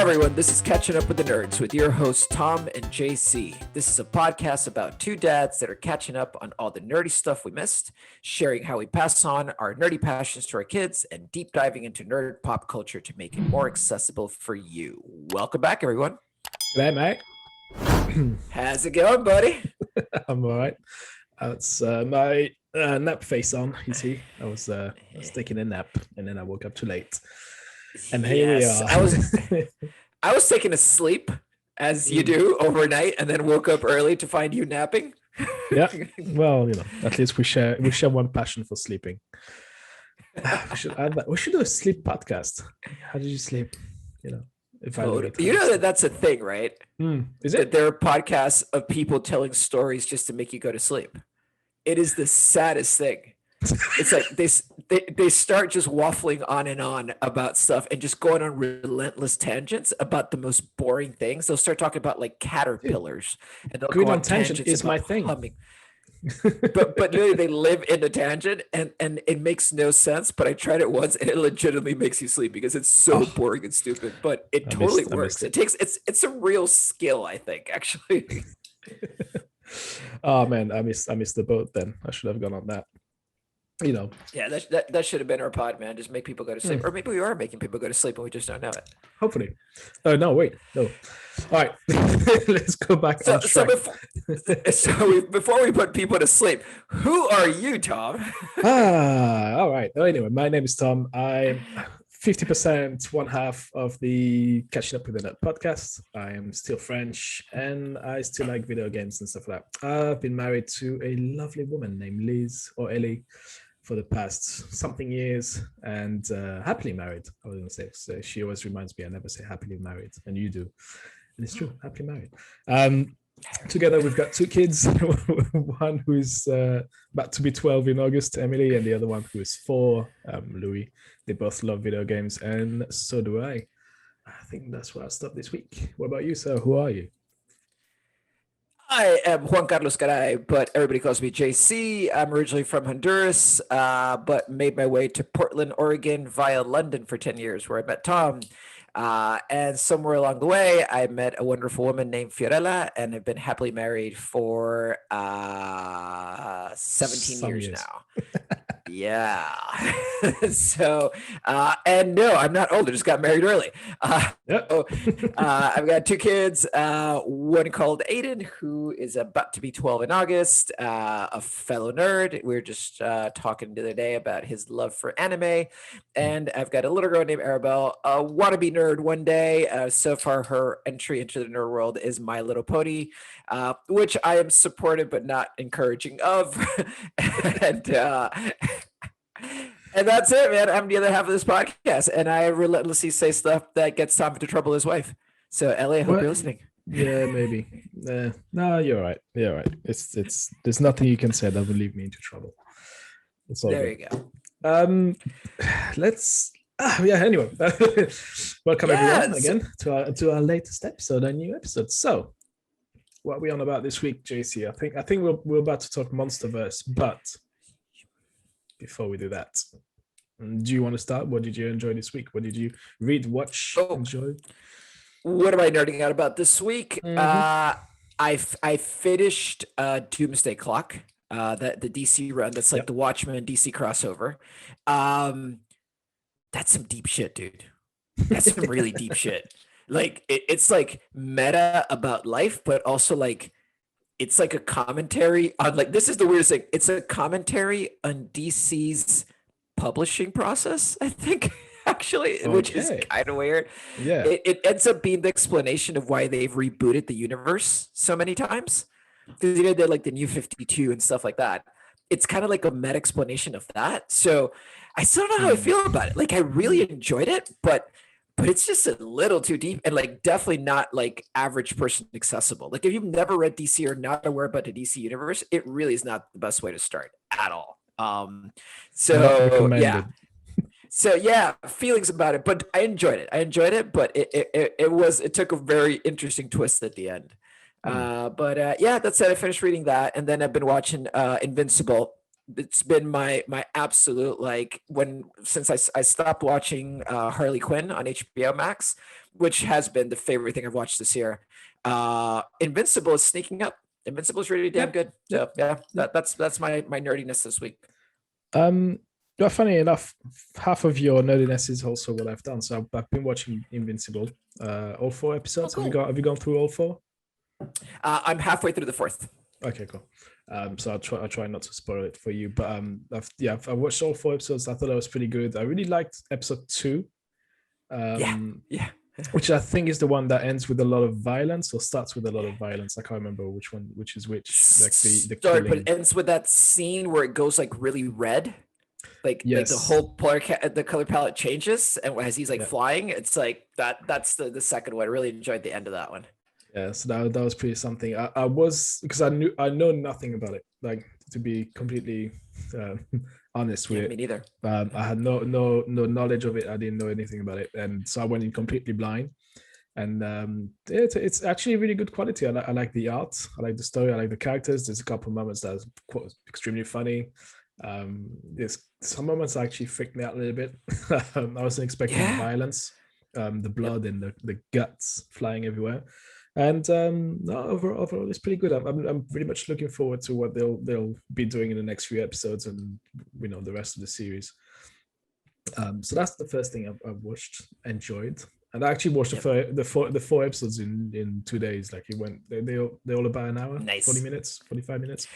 everyone, this is Catching Up with the Nerds with your hosts Tom and JC. This is a podcast about two dads that are catching up on all the nerdy stuff we missed, sharing how we pass on our nerdy passions to our kids, and deep diving into nerd pop culture to make it more accessible for you. Welcome back, everyone. G'day, mate. How's it going, buddy? I'm all right. It's my nap face on, you see. I was taking a nap and then I woke up too late. And here we are. I was taking a sleep, as you do overnight, and then woke up early to find you napping. Yeah. Well, you know, at least we share one passion for sleeping. We should add that. We should do a sleep podcast. How did you sleep? You know, you know that's a thing, right? Is that it? there are podcasts of people telling stories just to make you go to sleep. It is the saddest thing. It's like they start just waffling on and on about stuff and just going on relentless tangents about the most boring things. They'll start talking about like caterpillars, and they'll Going go on tangent is my thing. Humming. but really they live in a tangent and it makes no sense. But I tried it once and it legitimately makes you sleep because it's so boring and stupid. But it totally works. It's a real skill, I think, actually. Oh man, I missed the boat. Then I should have gone on that. You know, yeah, that should have been our pod, man. Just make people go to sleep, or maybe we are making people go to sleep and we just don't know it. Hopefully. Oh no, wait, no. All right, let's go back. So before we put people to sleep, who are you, Tom? All right. Oh, anyway, my name is Tom. I'm 50%, one half of the Catching Up with the Nerd podcast. I am still French, and I still like video games and stuff like that. I've been married to a lovely woman named Liz or Ellie for the past something years, and happily married, I was going to say. So she always reminds me I never say happily married, and you do. And it's true, happily married. Together, we've got two kids, one who is about to be 12 in August, Emily, and the other one who is 4, Louis. They both love video games, and so do I. I think that's where I'll stop this week. What about you, sir? Who are you? I am Juan Carlos Garay, but everybody calls me JC. I'm originally from Honduras, but made my way to Portland, Oregon via London for 10 years, where I met Tom. And somewhere along the way, I met a wonderful woman named Fiorella, and have been happily married for 17 years now. Yeah. So, and no, I'm not old. I just got married early. I've got 2 kids, one called Aiden, who is about to be 12 in August, a fellow nerd. We were just talking the other day about his love for anime. And I've got a little girl named Arabelle, a wannabe nerd one day. So far, her entry into the nerd world is My Little Pony, which I am supportive but not encouraging of. And that's it, man. I'm the other half of this podcast, and I relentlessly say stuff that gets Tom into trouble with his wife. So, Ellie, I hope you're listening. Yeah, maybe. No, you're right. You're right. It's. There's nothing you can say that will leave me into trouble. It's all there good. You go. Let's. Anyway, welcome everyone again to our latest episode, a new episode. So, what are we on about this week, JC? I think we're about to talk Monsterverse, but before we do that, do you want to start? What did you enjoy this week? What did you read, watch, enjoy? What am I nerding out about this week? I finished Doomsday Clock, the DC run. That's like the Watchmen DC crossover. That's some deep shit, dude. That's some really deep shit. Like it's like meta about life, but also like it's like a commentary on, like, this is the weirdest thing. It's a commentary on DC's publishing process, I think, actually, which is kind of weird. Yeah. It ends up being the explanation of why they've rebooted the universe so many times. Because they did like the New 52 and stuff like that. It's kind of like a meta explanation of that. So I still don't know how I feel about it. Like, I really enjoyed it, but it's just a little too deep and like definitely not like average person accessible. Like if you've never read DC or not aware about the DC universe, it really is not the best way to start at all. So yeah, feelings about it, but I enjoyed it, but it took a very interesting twist at the end. That said, I finished reading that, and then I've been watching Invincible, it's been my absolute, like, since I stopped watching Harley Quinn on HBO Max, which has been the favorite thing I've watched this year. Invincible is sneaking up. Invincible is really damn good. So yeah, that's my nerdiness this week. But funny enough, half of your nerdiness is also what I've done. So I've been watching Invincible, all 4 episodes. Oh, cool. Have you gone through all 4? I'm halfway through the 4th. Okay, cool. So I'll try not to spoil it for you. But I've watched all 4 episodes. I thought it was pretty good. I really liked episode 2. Yeah. Which I think is the one that ends with a lot of violence or starts with a lot of violence. I can't remember which is which. Like the Sorry, killing. but it ends with that scene where it goes like really red. Like the whole the color palette changes, and as he's like flying, it's like that's the second one. I really enjoyed the end of that one. Yeah, so that was pretty something. I was, because I know nothing about it. Like, to be completely honest with me neither. I had no knowledge of it. I didn't know anything about it, and so I went in completely blind. And it's actually really good quality. I like the art. I like the story. I like the characters. There's a couple moments that's extremely funny. There's some moments that actually freaked me out a little bit. I wasn't expecting the violence, the blood and the guts flying everywhere. And overall, it's pretty good. I'm pretty much looking forward to what they'll be doing in the next few episodes, and the rest of the series. So that's the first thing I've watched, enjoyed, and I actually watched the 4 episodes in 2 days. Like, it went, they're all about an hour, 40 minutes, 45 minutes.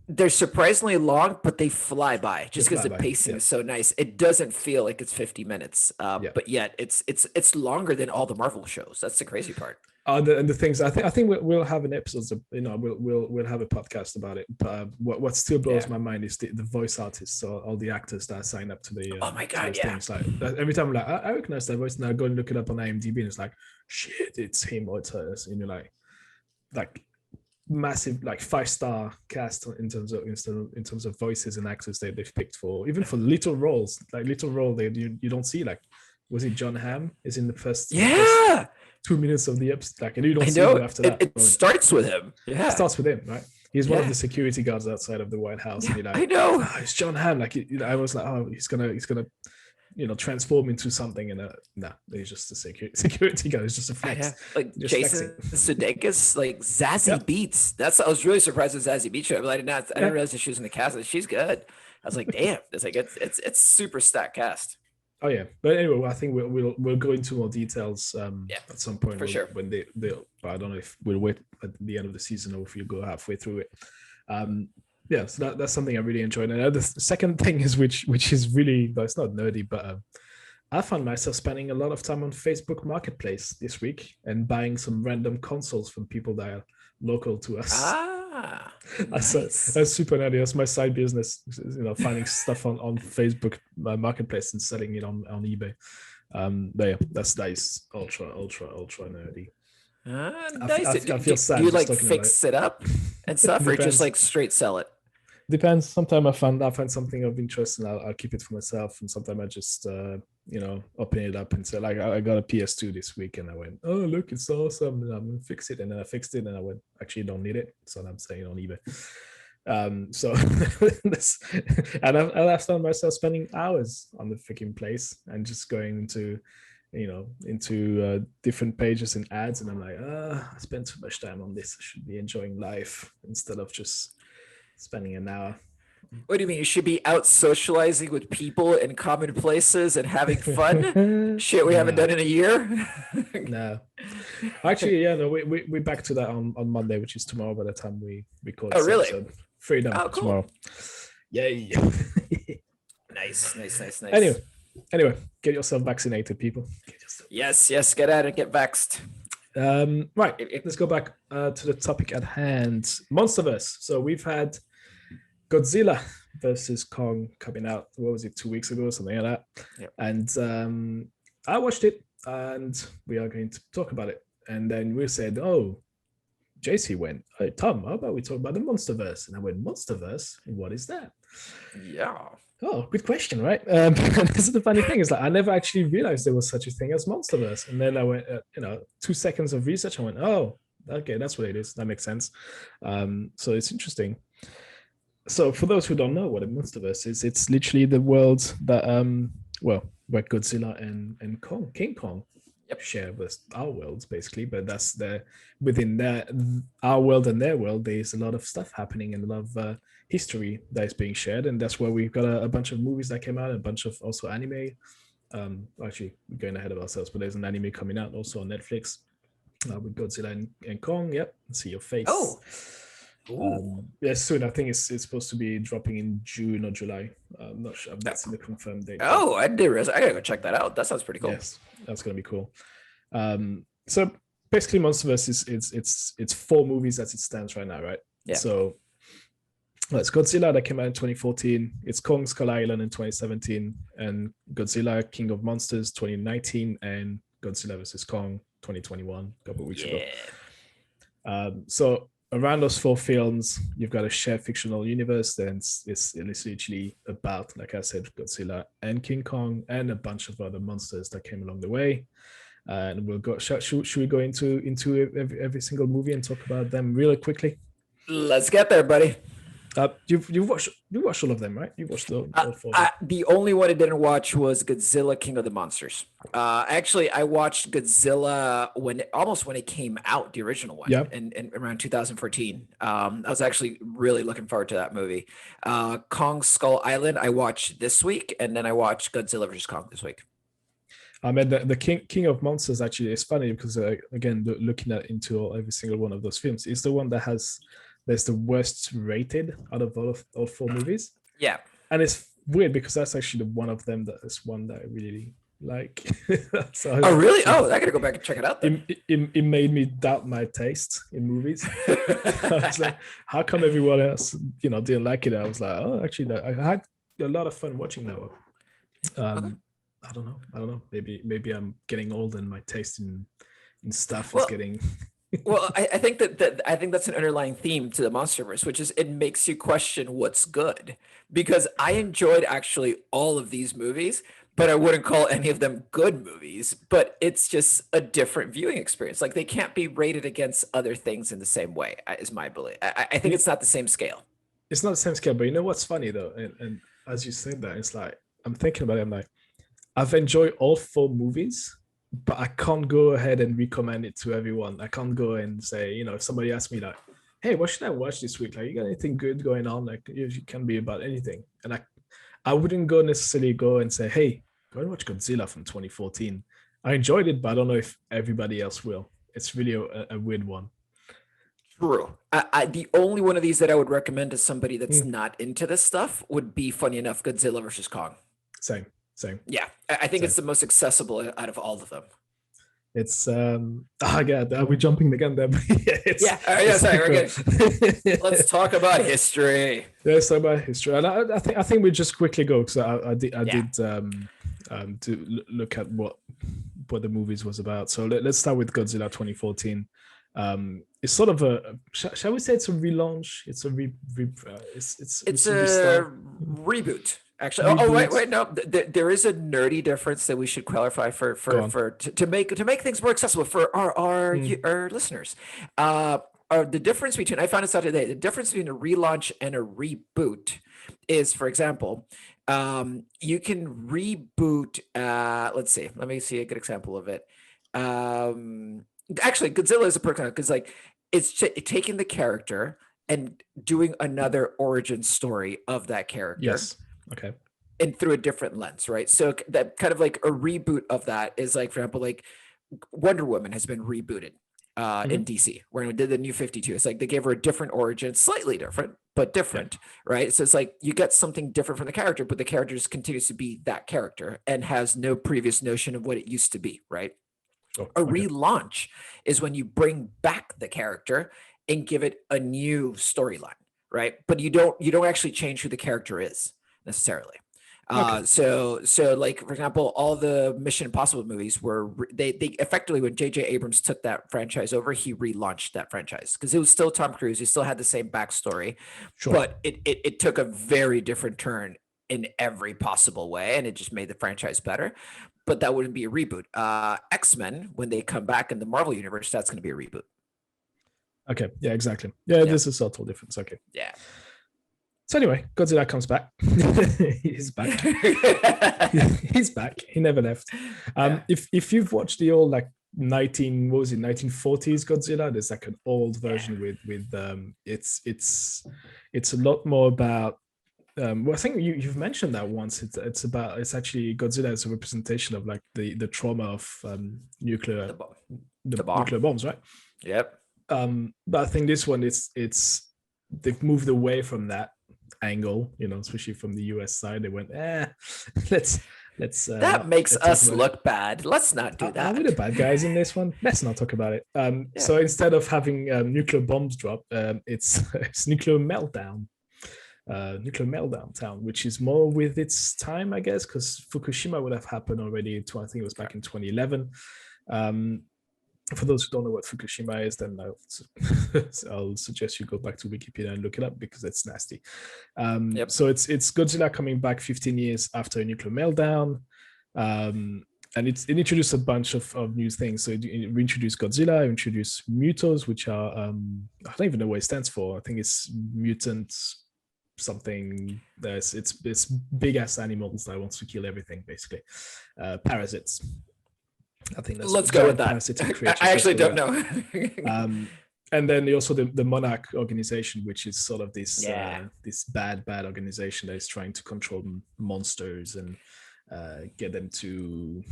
They're surprisingly long, but they fly by just because the pacing is so nice. It doesn't feel like it's 50 minutes, but yet it's longer than all the Marvel shows. That's the crazy part. And the things, I think we'll have an episode. We'll have a podcast about it. But what still blows my mind is the voice artists, or all the actors that sign up to the. Oh my god! Things. Like, every time I'm like, I recognize that voice, and I go and look it up on IMDb, and it's like, shit, it's him or it's her, and you're like massive, like 5-star cast in terms of voices and actors they've picked for, even for little roles. Like, little role you don't see, like, was it Jon Hamm is in the first 2 minutes of the episode, like, and you don't see him after that. It starts with him. Yeah, it starts with him, right? He's one of the security guards outside of the White House, and you're like, I know, it's Jon Hamm. Like, I was like, oh, he's gonna transform into something, and he's just a security guard. It's just a flex. Like Jason Sudeikis, like Zazie Beetz. I was really surprised with Zazie Beetz. I didn't realize that she was in the cast. She's good. I was like, damn, it's super stacked cast. Oh yeah, but anyway, I think we'll go into more details at some point for sure. When they I don't know if we'll wait at the end of the season or if you go halfway through it. So that's something I really enjoyed. And the second thing is which is really, but it's not nerdy, but I found myself spending a lot of time on Facebook Marketplace this week and buying some random consoles from people that are local to us. Nice. That's super nerdy. That's my side business, finding stuff on Facebook Marketplace and selling it on eBay. But yeah, that's nice. Ultra nerdy. Nice. I feel sad. Do you like fix it up and stuff, or just like straight sell it? Depends. Sometimes I find something of interest and I'll keep it for myself, and sometimes I just open it up and say, like, I got a PS2 this week and I went, oh look, it's awesome, and I'm gonna fix it, and then I fixed it and I went, actually don't need it, so I'm selling it on eBay. So and I've found myself spending hours on the freaking place and just going into different pages and ads, and I'm like, I spent too much time on this. I should be enjoying life instead of just spending an hour. What do you mean? You should be out socializing with people in common places and having fun? Shit, we haven't done in a year. No, actually, we're back to that on Monday, which is tomorrow. By the time we record, oh really? Episode. Freedom cool. Tomorrow. Yay! Nice. Anyway, get yourself vaccinated, people. Yes, get out and get vaxxed. Right, let's go back to the topic at hand. Monsterverse. So we've had Godzilla versus Kong coming out. What was it, 2 weeks ago, something like that? Yep. And I watched it, and we are going to talk about it. And then we said, oh, JC went, hey, Tom, how about we talk about the Monsterverse? And I went, Monsterverse? What is that? Yeah. Oh, good question, right? This is the funny thing, is like, I never actually realized there was such a thing as Monsterverse. And then I went, 2 seconds of research, I went, oh, okay, that's what it is. That makes sense. So it's interesting. So for those who don't know what a Monsterverse is, it's literally the world that where Godzilla and King Kong share with our worlds basically, but that's within our world and their world, there's a lot of stuff happening and a lot of history that is being shared, and that's where we've got a bunch of movies that came out, a bunch of also anime. Actually, we're going ahead of ourselves, but there's an anime coming out also on Netflix with Godzilla and Kong. Yep, see your face. Oh. Yeah, soon. I think it's supposed to be dropping in June or July. I'm not sure. I've not seen the confirmed date. Oh, I did. I gotta go check that out. That sounds pretty cool. Yes, that's gonna be cool. So basically, Monsterverse it's 4 movies as it stands right now, right? Yeah. So it's Godzilla that came out in 2014. It's Kong Skull Island in 2017, and Godzilla King of Monsters 2019, and Godzilla vs Kong 2021, a couple of weeks ago. So around those 4 films, you've got a shared fictional universe. Then it's literally about, like I said, Godzilla and King Kong and a bunch of other monsters that came along the way. And we'll go. Should we go into every single movie and talk about them really quickly? Let's get there, buddy. You watched all of them, right? You watched all 4. The only one I didn't watch was Godzilla King of the Monsters. Actually, I watched Godzilla when it came out, the original one, in around 2014. I was actually really looking forward to that movie. Kong Skull Island I watched this week, and then I watched Godzilla vs Kong this week. I mean, the King of Monsters actually is funny because again, looking into every single one of those films, is the one that's the worst rated out of all 4 movies. Yeah. And it's weird because that's actually one of them that is one that I really like. So really? I gotta go back and check it out then. It made me doubt my taste in movies. I was like, how come everyone else, didn't like it? I was like, oh, actually, I had a lot of fun watching that one. I don't know. Maybe I'm getting old and my taste in stuff is getting. Well, I think that's an underlying theme to the Monsterverse, which is it makes you question what's good. Because I enjoyed actually all of these movies, but I wouldn't call any of them good movies. But it's just a different viewing experience. Like they can't be rated against other things in the same way, is my belief. I think it's not the same scale. It's not the same scale, but you know what's funny though, and as you said that, it's like I'm thinking about it. I'm like, I've enjoyed all 4 movies, but I can't go ahead and recommend it to everyone. I can't go and say, if somebody asks me like, hey, what should I watch this week? Like, you got anything good going on? Like, it can be about anything. And I wouldn't necessarily go and say, hey, go and watch Godzilla from 2014. I enjoyed it, but I don't know if everybody else will. It's really a weird one. True. The only one of these that I would recommend to somebody that's not into this stuff would be, funny enough, Godzilla vs Kong. Same. Yeah, I think it's the most accessible out of all of them. It's God, are we jumping the gun there? Sorry, we're good. Let's talk about history. Let's talk about history, and I think we just quickly go because I did to look at what the movies was about. So let's start with Godzilla 2014. It's sort of a shall we say it's a relaunch? It's a it's a reboot. Actually, wait, no. There is a nerdy difference that we should clarify to make things more accessible for our listeners. The difference between, I found this out today, the difference between a relaunch and a reboot is, for example, you can reboot. Let's see. Let me see a good example of it. Actually, Godzilla is a perfect because it's taking the character and doing another origin story of that character. Yes. Okay. And through a different lens, right? So that kind of like a reboot of that is like, for example, like Wonder Woman has been rebooted in DC, where we did the New 52. It's like they gave her a different origin, slightly different, but different, right? So it's like you get something different from the character, but the character just continues to be that character and has no previous notion of what it used to be, right? A relaunch is when you bring back the character and give it a new storyline, right? But you don't actually change who the character is necessarily. So like, for example, all the Mission Impossible movies were they effectively, when J.J. Abrams took that franchise over, he relaunched that franchise because it was still Tom Cruise. He still had the same backstory, but it took a very different turn in every possible way, and it just made the franchise better. But that wouldn't be a reboot. X-Men, when they come back in the Marvel universe, that's going to be a reboot. Okay. Yeah, exactly. Yeah, this is a subtle difference. Okay. Yeah. So anyway, Godzilla comes back. He's back. He's back. He never left. If you've watched the old like 1940s Godzilla, there's like an old version with it's a lot more about well, I think you've mentioned that once. It's actually Godzilla as a representation of like the trauma of nuclear nuclear bombs, right? Yep. But I think this one it's they've moved away from that angle, especially from the US side. They went, let's that makes us look bad. Let's not do that. Are we the bad guys in this one? Let's not talk about it. So instead of having nuclear bombs drop, it's nuclear meltdown. Nuclear meltdown town, which is more with its time, I guess, because Fukushima would have happened already. I think it was back in 2011. For those who don't know what Fukushima is, then I'll suggest you go back to Wikipedia and look it up because it's nasty. So it's Godzilla coming back 15 years after a nuclear meltdown. And it introduced a bunch of new things. So it introduced Godzilla, introduced Mutos, which are I don't even know what it stands for. I think it's mutants something. It's big ass animals that wants to kill everything, basically. Parasites. I think that's let's go with that. I actually don't know. And then also the Monarch organization, which is sort of this this bad organization that is trying to control monsters and get them to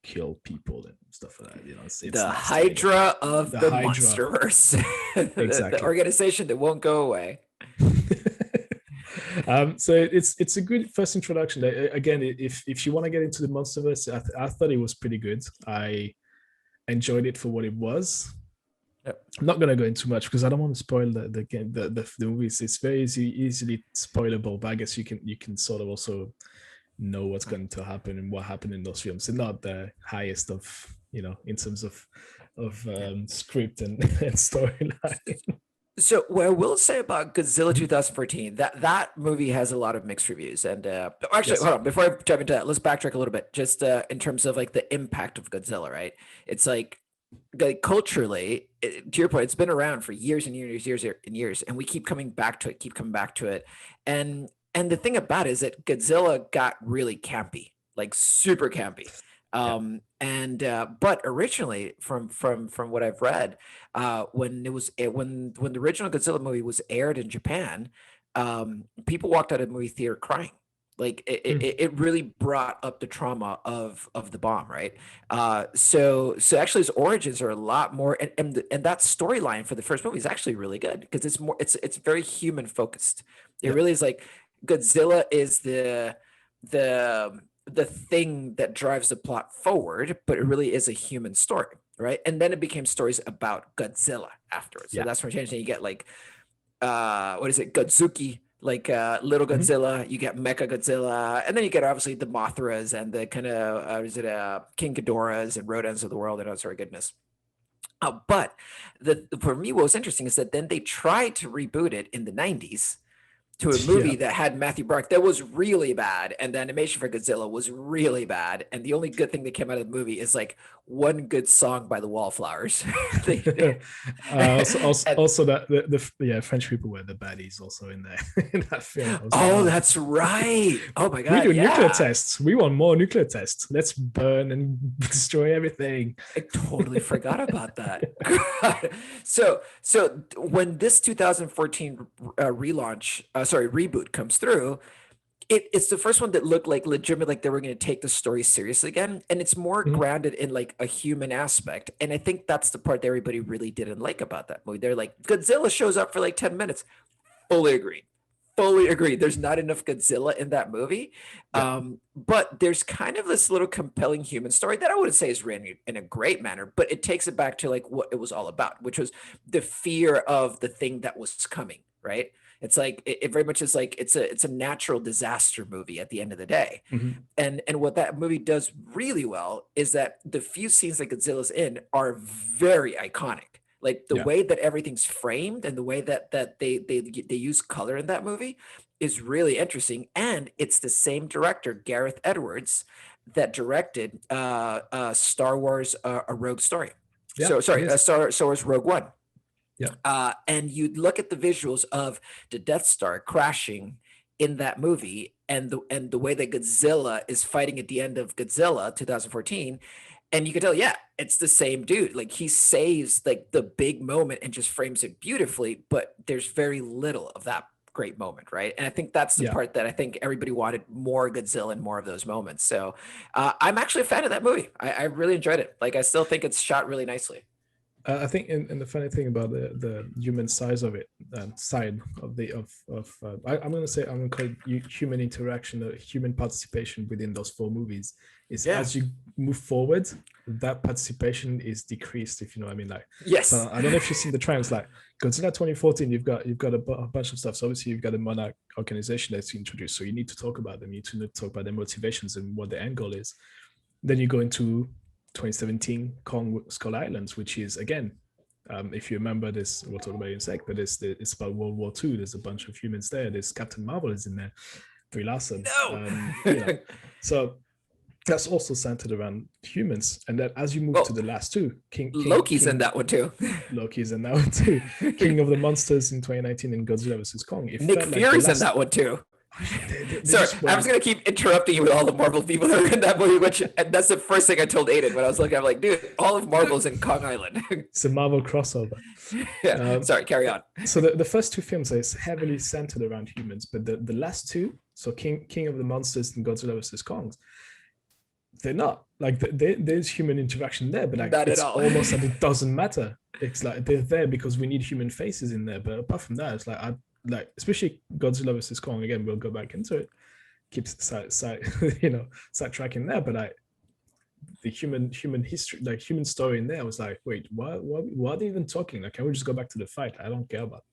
kill people and stuff like that. It's the Hydra of the Monsterverse. Exactly. The organization that won't go away. So it's a good first introduction. Again, if you want to get into the Monsterverse, I thought it was pretty good. I enjoyed it for what it was. Yep. I'm not going to go into much because I don't want to spoil the game. The movies. It's very easily spoilable, but I guess you can sort of also know what's going to happen and what happened in those films. They're not the highest of in terms of script and storyline. So what I will say about Godzilla 2014, that movie has a lot of mixed reviews. And actually, hold on, before I jump into that, let's backtrack a little bit, just in terms of like the impact of Godzilla, right? It's like culturally, to your point, it's been around for years and years, and we keep coming back to it, And the thing about it is that Godzilla got really campy, like super campy. But originally from what I've read, when the original Godzilla movie was aired in Japan, people walked out of the movie theater crying. Like it really brought up the trauma of the bomb, right? So actually its origins are a lot more, and that storyline for the first movie is actually really good because it's very human focused. It really is like Godzilla is the thing that drives the plot forward, but it really is a human story, right? And then it became stories about Godzilla afterwards. So that's where you get like, what is it, Godzuki, like little Godzilla. You get Mecha Godzilla, and then you get obviously the Mothras and the kind of King Ghidorahs and Rodents of the world and all sort of goodness. But for me, what was interesting is that then they tried to reboot it in the 90s. To a movie that had Matthew Broderick that was really bad, and the animation for Godzilla was really bad, and the only good thing that came out of the movie is like one good song by the Wallflowers. Also, that the French people were the baddies also in there in that film. That's right. Oh my god, we do nuclear tests. We want more nuclear tests. Let's burn and destroy everything. I totally forgot about that. So when this 2014 reboot comes through, it's the first one that looked like legitimate, like they were going to take the story seriously again, and it's more grounded in like a human aspect. And I think that's the part that everybody really didn't like about that movie. They're like, Godzilla shows up for like 10 minutes. Fully agreed. There's not enough Godzilla in that movie. But there's kind of this little compelling human story that I wouldn't say is written in a great manner, but it takes it back to like what it was all about, which was the fear of the thing that was coming, right? It's like it very much is like it's a natural disaster movie at the end of the day. And what that movie does really well is that the few scenes that Godzilla's in are very iconic. Like the way that everything's framed and the way that they use color in that movie is really interesting. And it's the same director, Gareth Edwards, that directed Star Wars: A Rogue Story. Star Wars Rogue One. And you look at the visuals of the Death Star crashing in that movie, and the way that Godzilla is fighting at the end of Godzilla 2014, and you can tell, yeah, it's the same dude. Like, he saves like the big moment and just frames it beautifully, but there's very little of that great moment, right? And I think that's the Yeah. part that I think everybody wanted more Godzilla and more of those moments. So I'm actually a fan of that movie. I really enjoyed it. Like, I still think it's shot really nicely. I think, and the funny thing about the human size of it, side of I'm gonna call it human interaction, human participation within those four movies, is as you move forward, that participation is decreased. If you know what I mean, like, yes. So I don't know if you've seen the trends, like Godzilla 2014. You've got a bunch of stuff. So obviously you've got a monarch organization that's introduced, so you need to talk about them. You need to talk about their motivations and what the end goal is. Then you go into 2017 Kong Skull Islands, which is, again, if you remember this, we'll talk about it in a sec, but it's about World War II. There's a bunch of humans there. There's Captain Marvel is in there, Brie Larson. No. So that's also centered around humans. And then as you move to the last two, Loki's in that one too. Loki's in that one too. King of the Monsters in 2019 and Godzilla vs Kong. Nick Fury's in that one too. Sorry, I was gonna keep interrupting you with all the Marvel people that are in that movie, and that's the first thing I told Aiden when I was looking. I'm like, dude, all of Marvel's in Kong Island. It's a Marvel crossover. Yeah. Sorry, carry on. So the first two films is heavily centered around humans, but the last two, so King of the Monsters and Godzilla vs Kong, they're not. Like, there's human interaction there, but like, it's almost like it doesn't matter. It's like they're there because we need human faces in there. But apart from that, it's like especially Godzilla vs Kong, again, we'll go back into it, keeps sidetracking there, but the human history, like human story in there, was like, wait, what are they even talking? Like, can we just go back to the fight? I don't care about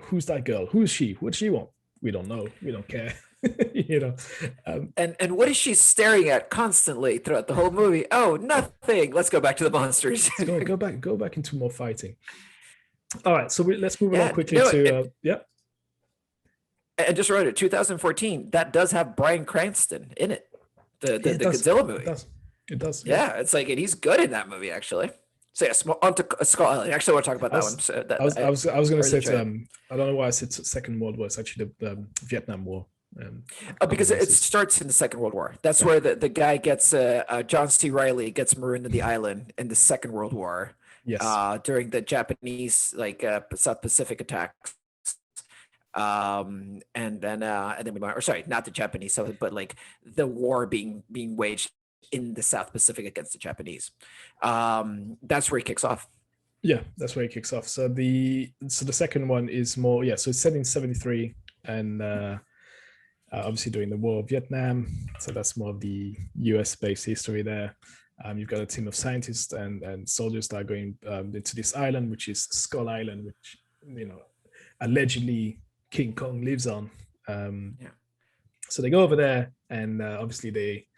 who's that girl, who is she, what she want, we don't know, we don't care. And what is she staring at constantly throughout the whole movie? Oh, nothing. Let's go back to the monsters. go back into more fighting. All right, so let's move on quickly to And just remember, 2014, that does have Bryan Cranston in it. The Godzilla movie. It does. Yeah, it's like, and he's good in that movie, actually. So yeah, on to Skull Island. Actually, I want to talk about that one. So I was going to say, I don't know why I said Second World War. It's actually the Vietnam War. Because it starts in the Second World War. That's where the guy gets, John C. Reilly gets marooned in the island in the Second World War. Yes. During the Japanese South Pacific attacks, and then we or sorry, not the Japanese, but like the war being waged in the South Pacific against the Japanese. That's where he kicks off. Yeah, that's where he kicks off. So the second one is more, so it's set in 73 and obviously during the War of Vietnam. So that's more of the US based history there. You've got a team of scientists and soldiers that are going into this island, which is Skull Island, which, allegedly King Kong lives on. So they go over there, and obviously they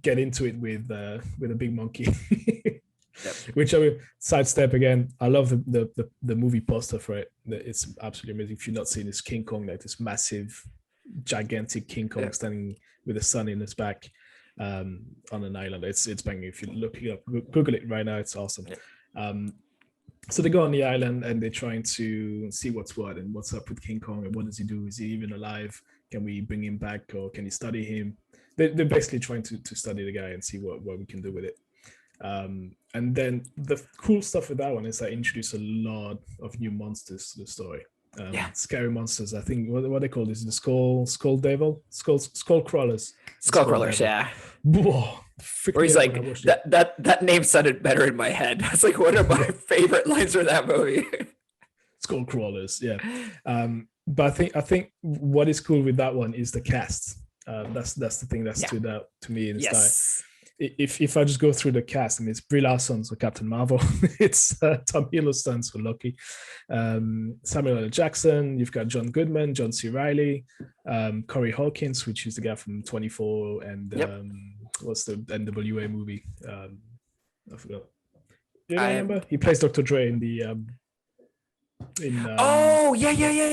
get into it with a big monkey. Which I will sidestep again. I love the movie poster for it. It's absolutely amazing. If you've not seen this King Kong, like this massive, gigantic King Kong standing with the sun in his back. On an island, it's banging. If you look it up, Google it right now, it's awesome. So they go on the island and they're trying to see what's what and what's up with King Kong and what does he do? Is he even alive? Can we bring him back, or can you study him? They're basically trying to study the guy and see what we can do with it. And then the cool stuff with that one is I introduce a lot of new monsters to the story. Scary monsters. I think what they call this, the skull crawlers. Skull crawlers, yeah. Whoa, where he's like, that name sounded better in my head. That's like one of my favorite lines from that movie. Skull crawlers, yeah. But I think what is cool with that one is the cast. That's the thing that stood out to me. In if I just go through the cast, I mean, it's Brie Larson, so Captain Marvel. It's Tom Hiddleston, so Loki. Samuel L. Jackson. You've got John Goodman, John C. Reilly, Corey Hawkins, which is the guy from 24, and what's the NWA movie? I forgot. You remember? He plays Dr. Dre in the.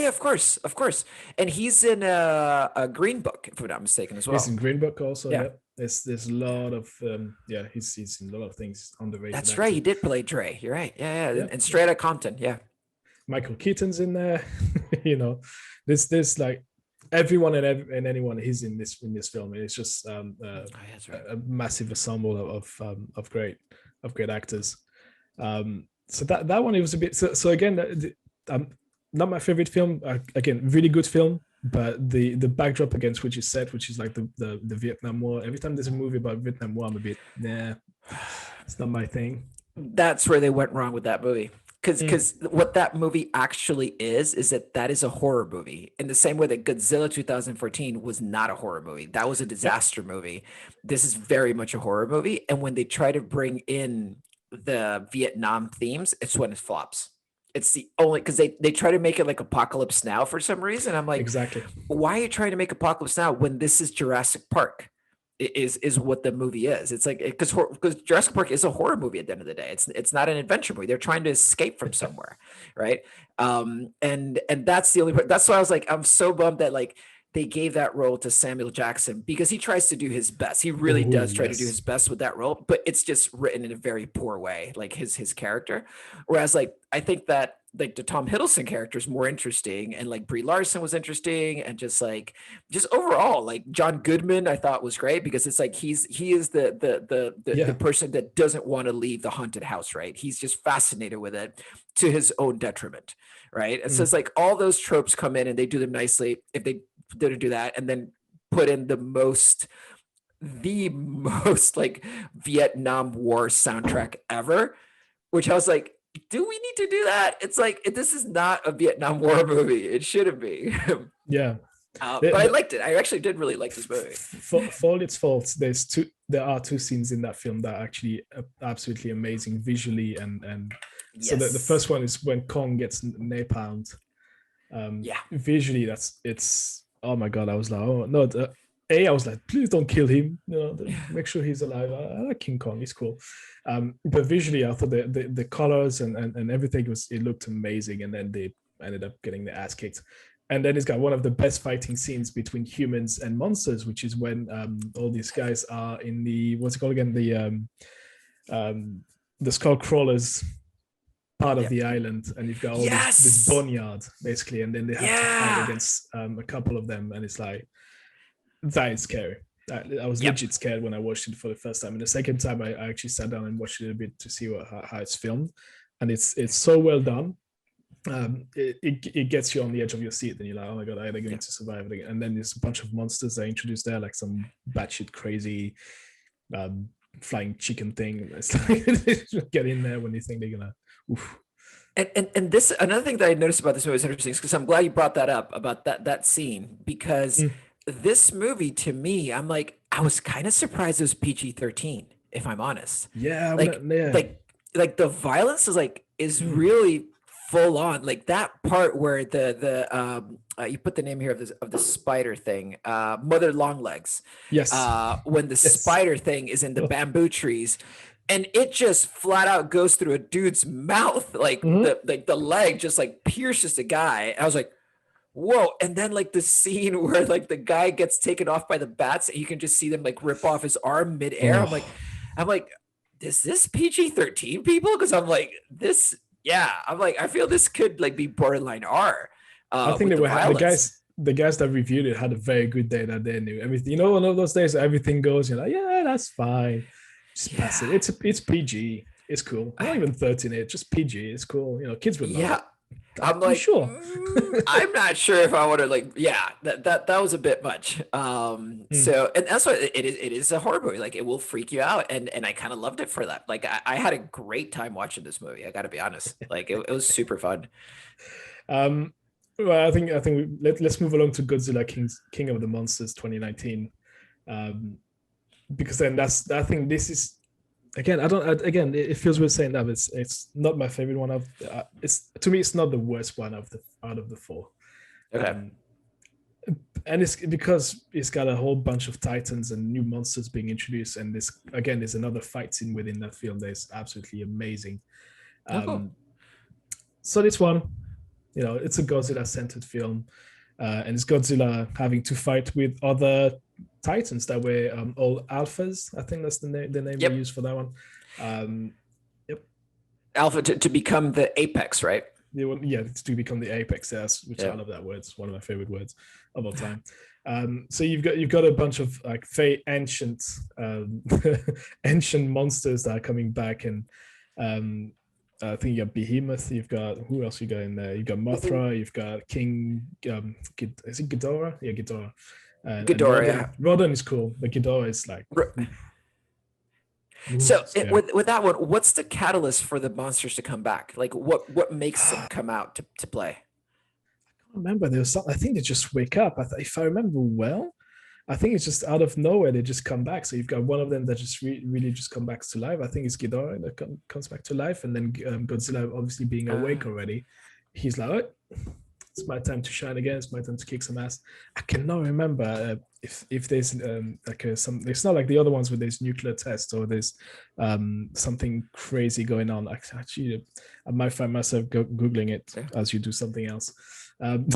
Of course. And he's in a Green Book, if I'm not mistaken, as well. He's in Green Book also. Yeah. There's a lot of he's in a lot of things underrated. That's right. He did play Dre. You're right. Yeah. And Straight Outta Compton. Yeah. Michael Keaton's in there. There's like everyone and anyone is in this film. It's just That's right. a massive ensemble of great actors. So that one, it was a bit. So again, not my favorite film. Again, really good film, but the backdrop against which it's set, which is like the Vietnam War. Every time there's a movie about Vietnam War, I'm a bit it's not my thing. That's where they went wrong with that movie. Because what that movie actually is that is a horror movie, in the same way that Godzilla 2014 was not a horror movie. That was a disaster movie. This is very much a horror movie. And when they try to bring in the Vietnam themes, it's when it flops. It's the only, because they try to make it like Apocalypse Now for some reason. I'm like, Exactly. why are you trying to make Apocalypse Now when this is Jurassic Park? Is what the movie is. It's like, because Jurassic Park is a horror movie at the end of the day. It's not an adventure movie. They're trying to escape from somewhere, right? And that's the only part. That's why I was like, I'm so bummed that like they gave that role to Samuel Jackson, because he tries to do his best. He really does try to do his best with that role, but it's just written in a very poor way, like his character. Whereas like I think that like the Tom Hiddleston character is more interesting, and like Brie Larson was interesting, and just overall, like John Goodman I thought was great, because it's like he is the person that doesn't want to leave the haunted house, right? He's just fascinated with it to his own detriment, right? And so it's like all those tropes come in and they do them nicely. If they didn't do that and then put in the most like Vietnam War soundtrack ever, which I was like, do we need to do that? It's like, this is not a Vietnam War movie. It shouldn't be. Yeah. But I liked it. I actually did really like this movie. For all its faults, there are two scenes in that film that are actually absolutely amazing visually, and so the first one is when Kong gets napalmed. Visually, it's oh my god, I was like, oh no. I was like, please don't kill him. Make sure he's alive. I like King Kong. He's cool. But visually, I thought the colors and everything it looked amazing. And then they ended up getting their ass kicked. And then it's got one of the best fighting scenes between humans and monsters, which is when all these guys are in the, what's it called again? The skull crawlers part of the island, and you've got all this boneyard basically, and then they have to fight against a couple of them, and it's like, that is scary. I was legit scared when I watched it for the first time, and the second time I actually sat down and watched it a bit to see how it's filmed, and it's so well done. It gets you on the edge of your seat, and you're like, oh my god, are they going to survive it? And then there's a bunch of monsters they introduced there, like some batshit crazy flying chicken thing. It's like, get in there when you think they're gonna. Oof. And this, another thing that I noticed about this movie is interesting, because I'm glad you brought that up about that scene, because this movie, to me, I'm like, I was kind of surprised it was PG-13, if I'm honest. Yeah, like the violence is really full on. Like that part where you put the name here of the spider thing, Mother Longlegs. Yes. When the spider thing is in the bamboo trees, and it just flat out goes through a dude's mouth, like the leg just like pierces the guy. And I was like, whoa. And then like the scene where like the guy gets taken off by the bats and you can just see them like rip off his arm midair. I'm like, is this PG-13, people? Because I'm like, this, I'm like, I feel this could like be borderline R. I think the guys that reviewed it had a very good day that they knew everything. One of those days everything goes, you're like, yeah, that's fine. Just pass it. It's PG. It's cool. Not even 13. It's just PG. It's cool. Kids would love it. I'm like, sure. I'm not sure if I want to like, that was a bit much. So, and that's what it is a horror movie. Like it will freak you out. And I kind of loved it for that. Like I had a great time watching this movie. I gotta be honest. Like it was super fun. Well, I think let's move along to Godzilla King of the Monsters 2019. Because then I think this is, again, it feels weird saying that, but it's not my favorite one of, to me, it's not the worst one out of the four. Okay. And it's because it's got a whole bunch of titans and new monsters being introduced, and there's another fight scene within that film that is absolutely amazing. So this one, it's a Godzilla-centered film, and it's Godzilla having to fight with other titans that were all alphas. I think that's the name they use for that one. Alpha to become the apex, right? To become the apex, yes, which I love that word. It's one of my favorite words. of all time. So you've got a bunch of like very ancient ancient monsters that are coming back, and I think you got Behemoth. You've got, who else you got in there? You've got Mothra. You've got King. Is it Ghidorah? Yeah, Ghidorah. And Ghidorah, Rodan, yeah. Rodan is cool, but Ghidorah is like. So Yeah. with that one, what's the catalyst for the monsters to come back? Like what makes them come out to play? Remember, there was something. I think they just wake up. If I remember well, I think it's just out of nowhere they just come back. So you've got one of them that just really just come back to life. I think it's Ghidorah that comes back to life, and then Godzilla, obviously being awake already, he's like, oh, it's my time to shine again. It's my time to kick some ass. I cannot remember if there's like some. It's not like the other ones where there's nuclear tests or there's something crazy going on. Actually, I might find myself googling it as you do something else. I'm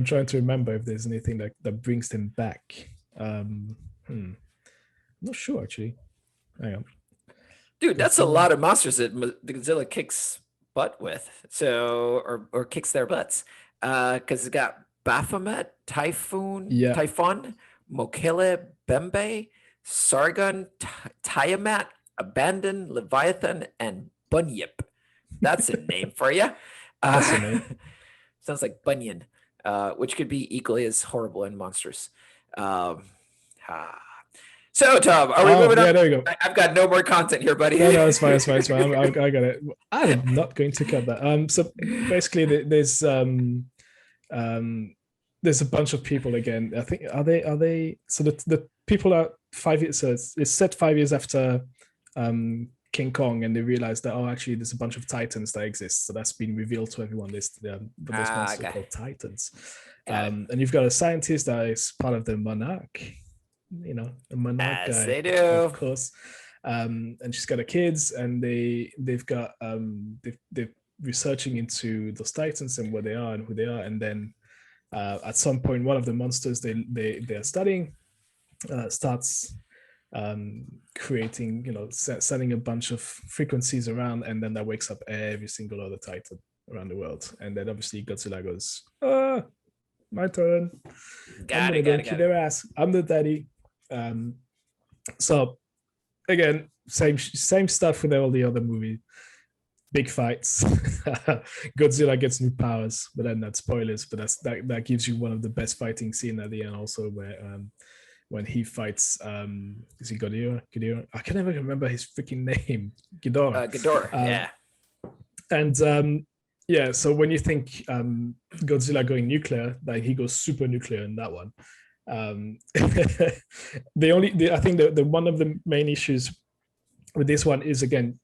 trying to remember if there's anything that brings them back. I'm not sure actually. Hang on. Dude, that's a lot of monsters that Godzilla kicks butt with. So or kicks their butts. Because it's got Baphomet, Typhon, Mokele, Bembe, Sargon, Tiamat, Abandon, Leviathan, and Bunyip. That's a name for you. That's a name. Sounds like Bunyan, which could be equally as horrible and monstrous. So, Tom, are we moving on? Yeah, there you go. I've got no more content here, buddy. No, it's fine. I got it. I'm not going to cut that. So basically, there's a bunch of people again. I think are they? So the people are 5 years. So it's set 5 years after King Kong, and they realize that actually there's a bunch of titans that exist. So that's been revealed to everyone. Those monsters are called titans. And you've got a scientist that is part of the monarch. A monarch As guy, they do, of course. And she's got her kids, and they've got they're researching into those titans and where they are and who they are. And then at some point, one of the monsters they're studying starts creating, sending a bunch of frequencies around, and then that wakes up every single other titan around the world. And then obviously Godzilla goes, my turn. Got it. Kick their ass. I'm the daddy. So again, same stuff with all the other movies. Big fights. Godzilla gets new powers, but then that's spoilers. But that gives you one of the best fighting scene at the end, also, where when he fights, is he Ghidorah? I can never remember his freaking name. Ghidorah. Yeah. And so when you think Godzilla going nuclear, like he goes super nuclear in that one. I think the one of the main issues with this one is, again,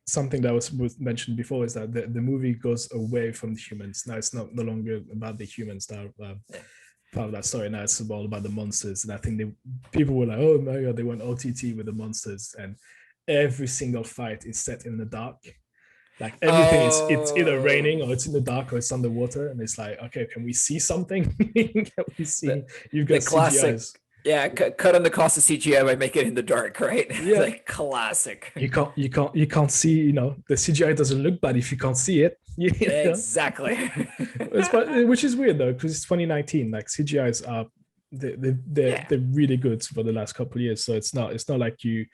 something that was mentioned before, is that the movie goes away from the humans. Now it's no longer about the humans that are part of that story. Now it's all about the monsters. And I think people were like, oh my god, they went OTT with the monsters, and every single fight is set in the dark. Like everything it's either raining or it's in the dark or it's underwater, and it's like, okay, can we see something? Can we see? You've got classic CGIs. Yeah, cut on the cost of CGI by making it in the dark, right? Yeah, like classic. You can't see. The CGI doesn't look bad if you can't see it. Exactly. Which is weird though, because it's 2019. Like CGIs are they're really good for the last couple of years. So it's not like you're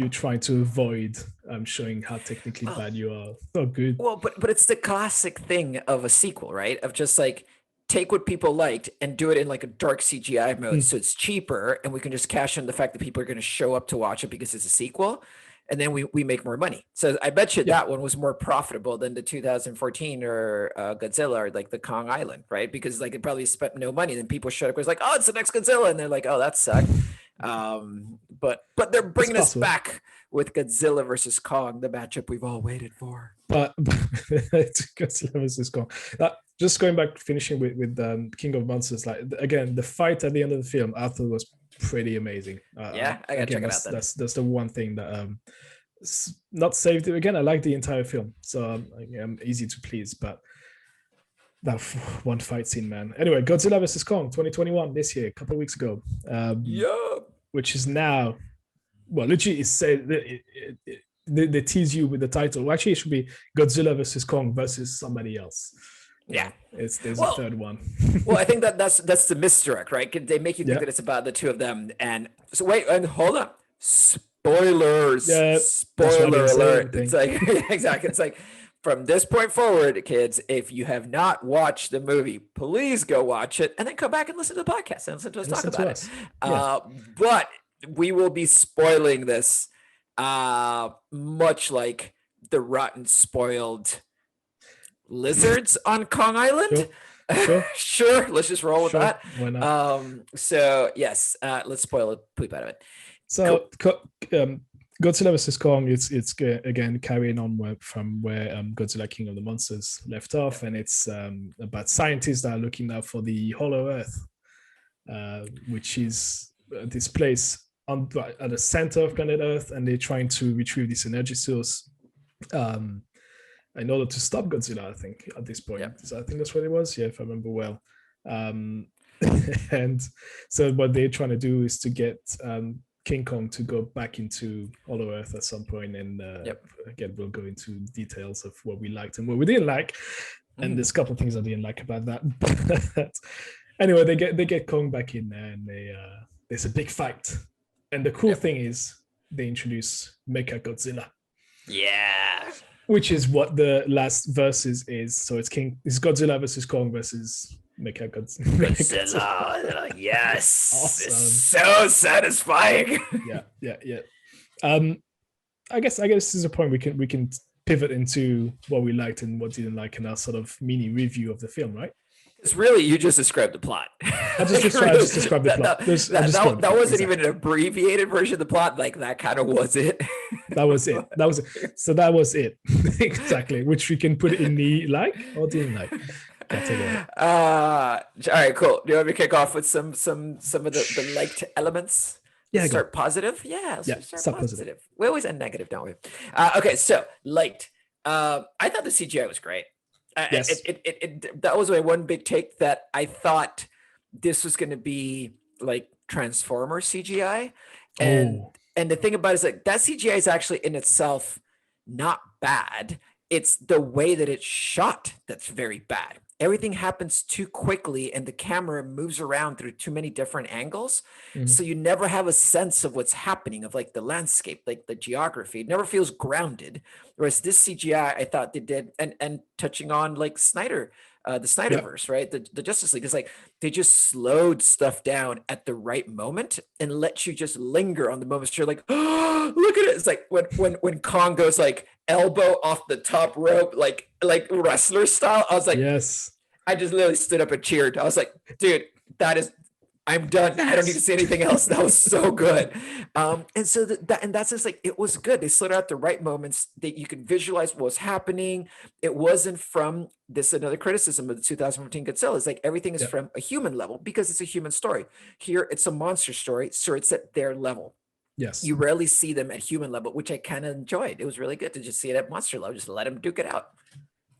trying to avoid showing how technically bad you are. Not good. Well, but it's the classic thing of a sequel, right? Of just like, take what people liked and do it in like a dark CGI mode, so it's cheaper, and we can just cash in the fact that people are going to show up to watch it because it's a sequel, and then we make more money. So I bet you that one was more profitable than the 2014 or Godzilla or like the Kong Island, right? Because like it probably spent no money, then people showed up, it was like, oh, it's the next Godzilla, and they're like, oh, that sucked. But they're bringing us back with Godzilla versus Kong, the matchup we've all waited for. But Godzilla versus Kong. Just going back, finishing with King of Monsters, like again, the fight at the end of the film, I thought was pretty amazing. I gotta check it out. That's the one thing that not saved it. Again, I like the entire film, so I'm easy to please. But that one fight scene, man. Anyway, Godzilla vs Kong, 2021, this year, a couple of weeks ago. Which is now, well, literally, it's said they tease you with the title. Well, actually, it should be Godzilla vs Kong versus somebody else. Yeah. There's a Well, third one. Well, I think that's the misdirect, right? They make you think that it's about the two of them, and so wait, and hold on, spoilers, Yeah, that's why I spoiler didn't say alert. anything. It's like exactly, it's like from this point forward, kids, if you have not watched the movie, please go watch it, and then come back and listen to the podcast and listen to us talk about it. But we will be spoiling this, much like the rotten spoiled lizards on Kong Island. Sure. Let's just roll with that. Why not? So yes, let's spoil the poop out of it. So Godzilla vs Kong, it's again carrying on from where Godzilla King of the Monsters left off, and it's about scientists that are looking out for the Hollow Earth, which is this place at the center of planet Earth, and they're trying to retrieve this energy source in order to stop Godzilla, I think, at this point. So I think that's what it was, if I remember well. And so what they're trying to do is to get King Kong to go back into Hollow Earth at some point, and again, we'll go into details of what we liked and what we didn't like. And there's a couple of things I didn't like about that. But anyway, they get Kong back in there, and there's a big fight. And the cool thing is they introduce Mecha Godzilla. Yeah. Which is what the last verses is. So it's Godzilla versus Kong versus Mecha Godzilla. Yes. Awesome. It's so satisfying. Yeah. I guess this is a point we can pivot into what we liked and what didn't like in our sort of mini review of the film, right? It's really, you just described the plot. I just described the plot. That wasn't even an abbreviated version of the plot. Like, that kind of was it. That was it. So that was it. Exactly. Which we can put in the like or didn't like. All right, cool. Do you want me to kick off with some of the liked elements? Yeah. Start positive? Yeah, start positive. We always end negative, don't we? Okay, so liked. I thought the CGI was great. Yes. That was my one big take, that I thought this was going to be like Transformer CGI. And the thing about it is, like, that CGI is actually in itself not bad. It's the way that it's shot that's very bad. Everything happens too quickly, and the camera moves around through too many different angles. So you never have a sense of what's happening, of like the landscape, like the geography. It never feels grounded. Whereas this CGI, I thought they did, and touching on like Snyder, the Snyderverse, right? The Justice League is like, they just slowed stuff down at the right moment and let you just linger on the moments. You're like, oh, look at it. It's like when Kong goes like elbow off the top rope, like wrestler style. I was like, yes. I just literally stood up and cheered. I was like, dude, I'm done. I don't need to say anything else. That was so good. And so that's just like, it was good. They slid out the right moments that you could visualize what was happening. It wasn't from this, another criticism of the 2015 Godzilla. It's like, everything is from a human level, because it's a human story. Here, it's a monster story. So it's at their level. Yes. You rarely see them at human level, which I kind of enjoyed. It was really good to just see it at monster level. Just let them duke it out.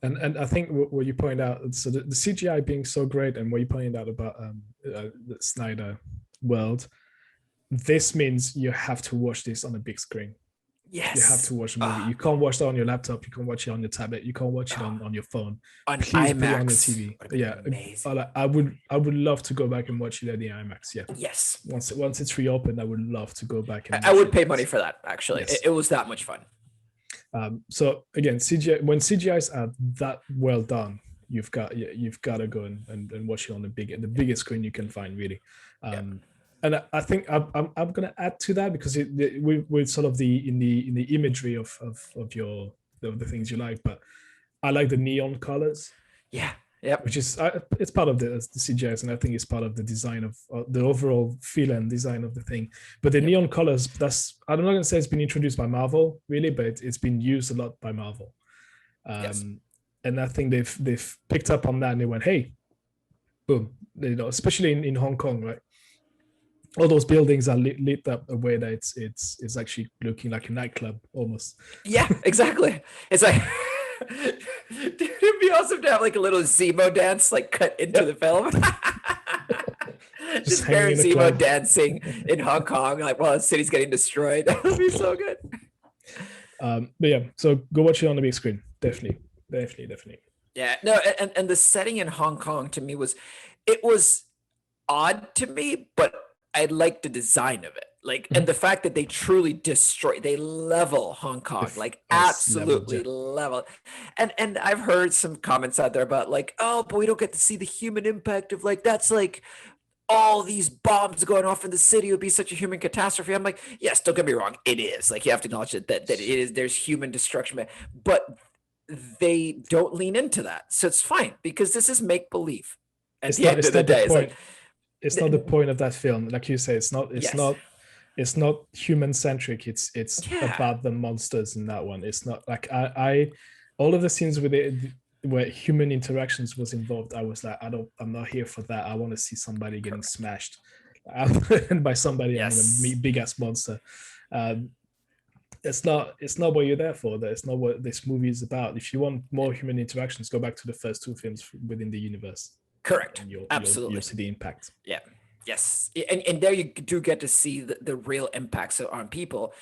And I think what you point out, so the CGI being so great, and what you pointed out about the Snyder world, this means you have to watch this on a big screen. Yes. You have to watch a movie. You can't watch that on your laptop. You can't watch it on your tablet. You can't watch it on your phone. On Please IMAX. put it on your TV. Yeah. Amazing. I would love to go back and watch it at the IMAX. Yeah. Yes. Once it's reopened, I would love to go back and I would pay money for that, actually. Yes. It was that much fun. So again, CGI, when CGIs are that well done, you've got to go and watch it on the biggest screen you can find, really. And I think I'm going to add to that, because we're sort of in the imagery of the things you like, but I like the neon colors. Yeah. Yep. Which is it's part of the CGIs, and I think it's part of the design of the overall feel and design of the thing. But the neon colors, I'm not going to say it's been introduced by Marvel, really, but it's been used a lot by Marvel. And I think they've picked up on that, and they went, hey, boom, especially in Hong Kong, right? All those buildings are lit up a way that it's actually looking like a nightclub almost. Yeah, exactly. It's like, dude, it'd be awesome to have like a little Zemo dance like cut into the film. Just Baron Zemo dancing in Hong Kong, like while the city's getting destroyed. That would be so good. But yeah, so go watch it on the big screen. Definitely. Yeah, no, and the setting in Hong Kong to me was odd to me, but I liked the design of it. Like, and the fact that they truly they level Hong Kong, like absolutely level. And I've heard some comments out there about like, oh, but we don't get to see the human impact of like, that's like all these bombs going off in the city would be such a human catastrophe. I'm like, yes, don't get me wrong, it is. Like, you have to acknowledge that it is, there's human destruction, but they don't lean into that. So it's fine because this is make believe. At the end of the day, it's not the point of that film. Like you say, it's not human centric. It's about the monsters in that one. It's not like I all of the scenes with it where human interactions was involved, I was like, I'm not here for that. I want to see somebody getting smashed and by somebody, I mean, a big ass monster. It's not what you're there for. That's not what this movie is about. If you want more human interactions, go back to the first two films within the universe. Correct. And Absolutely. You'll see the impact. Yeah. Yes. And there you do get to see the real impacts on people.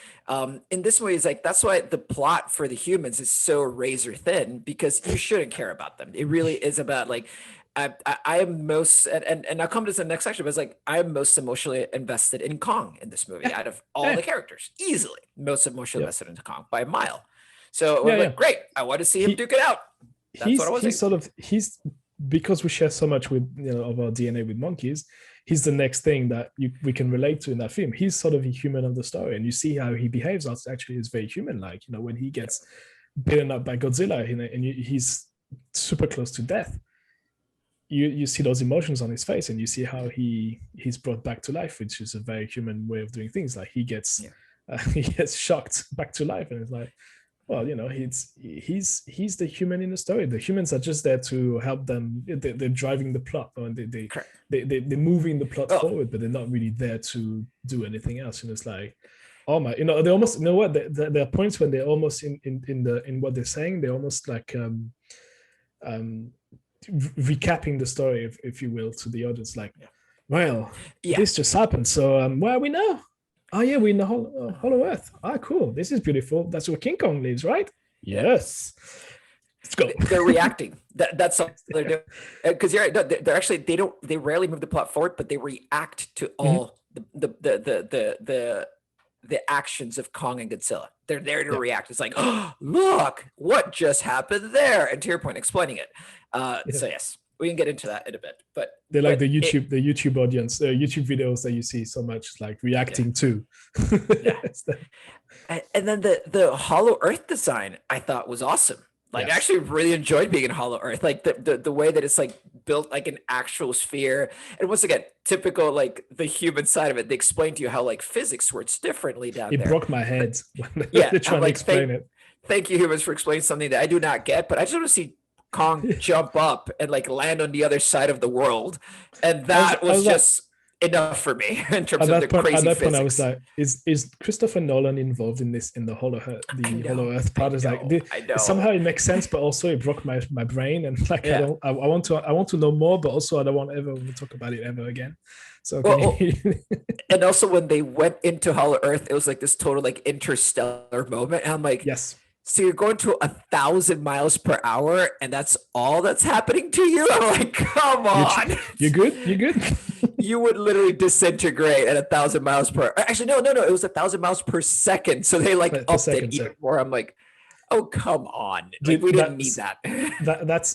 In this movie, it's like, that's why the plot for the humans is so razor thin, because you shouldn't care about them. It really is about like, I am most, and I'll come to the next section, but it's like, I'm most emotionally invested in Kong in this movie out of all the characters, easily most emotionally invested in Kong by a mile. So we're like, great. I want to see him duke it out. That's what I was he's because we share so much with, of our DNA with monkeys, he's the next thing that we can relate to in that film. He's sort of a human of the story, and you see how he behaves. Actually, is very human-like. When he gets beaten up by Godzilla, and he's super close to death. You see those emotions on his face, and you see how he's brought back to life, which is a very human way of doing things. Like he gets shocked back to life, and it's like, well, he's the human in the story. The humans are just there to help them. They're driving the plot, and they're moving the plot forward, but they're not really there to do anything else. It's like, oh my, they almost, what? There are points when they're almost in what they're saying. They're almost like recapping the story, if you will, to the audience. Like, well, this just happened. So where are we now? Oh yeah, we're in the Hollow Earth. Ah, cool. This is beautiful. That's where King Kong lives, right? Yes. Let's go. They're reacting. That's all they're doing. Because you're right. No, they're actually, they rarely move the plot forward, but they react to all the actions of Kong and Godzilla. They're there to react. It's like, oh, look, what just happened there? And to your point, explaining it. So yes, we can get into that in a bit. But they're like the YouTube audience, YouTube videos that you see so much, like reacting to. And then the Hollow Earth design I thought was awesome. Like, I actually really enjoyed being in Hollow Earth. Like the way that it's like built like an actual sphere. And once again, typical like the human side of it. They explain to you how like physics works differently down there. It broke my head when they're trying to explain it. Thank you, humans, for explaining something that I do not get, but I just want to see Kong jump up and like land on the other side of the world. And that was just enough for me in terms of the crazy physics. At that point, I was like, is Christopher Nolan involved in this, in the Hollow Earth part? Is like, somehow it makes sense, but also it broke my brain, and like I want to know more, but also I don't want ever to talk about it ever again. So and also when they went into Hollow Earth, it was like this total like interstellar moment, and I'm like, yes. So you're going to 1,000 miles per hour, and that's all that's happening to you? I'm like, come on. You good? You good? You would literally disintegrate at 1,000 miles per. Actually, no. It was 1,000 miles per second. So they like upped it even more. I'm like, oh, come on. Like, we didn't need that.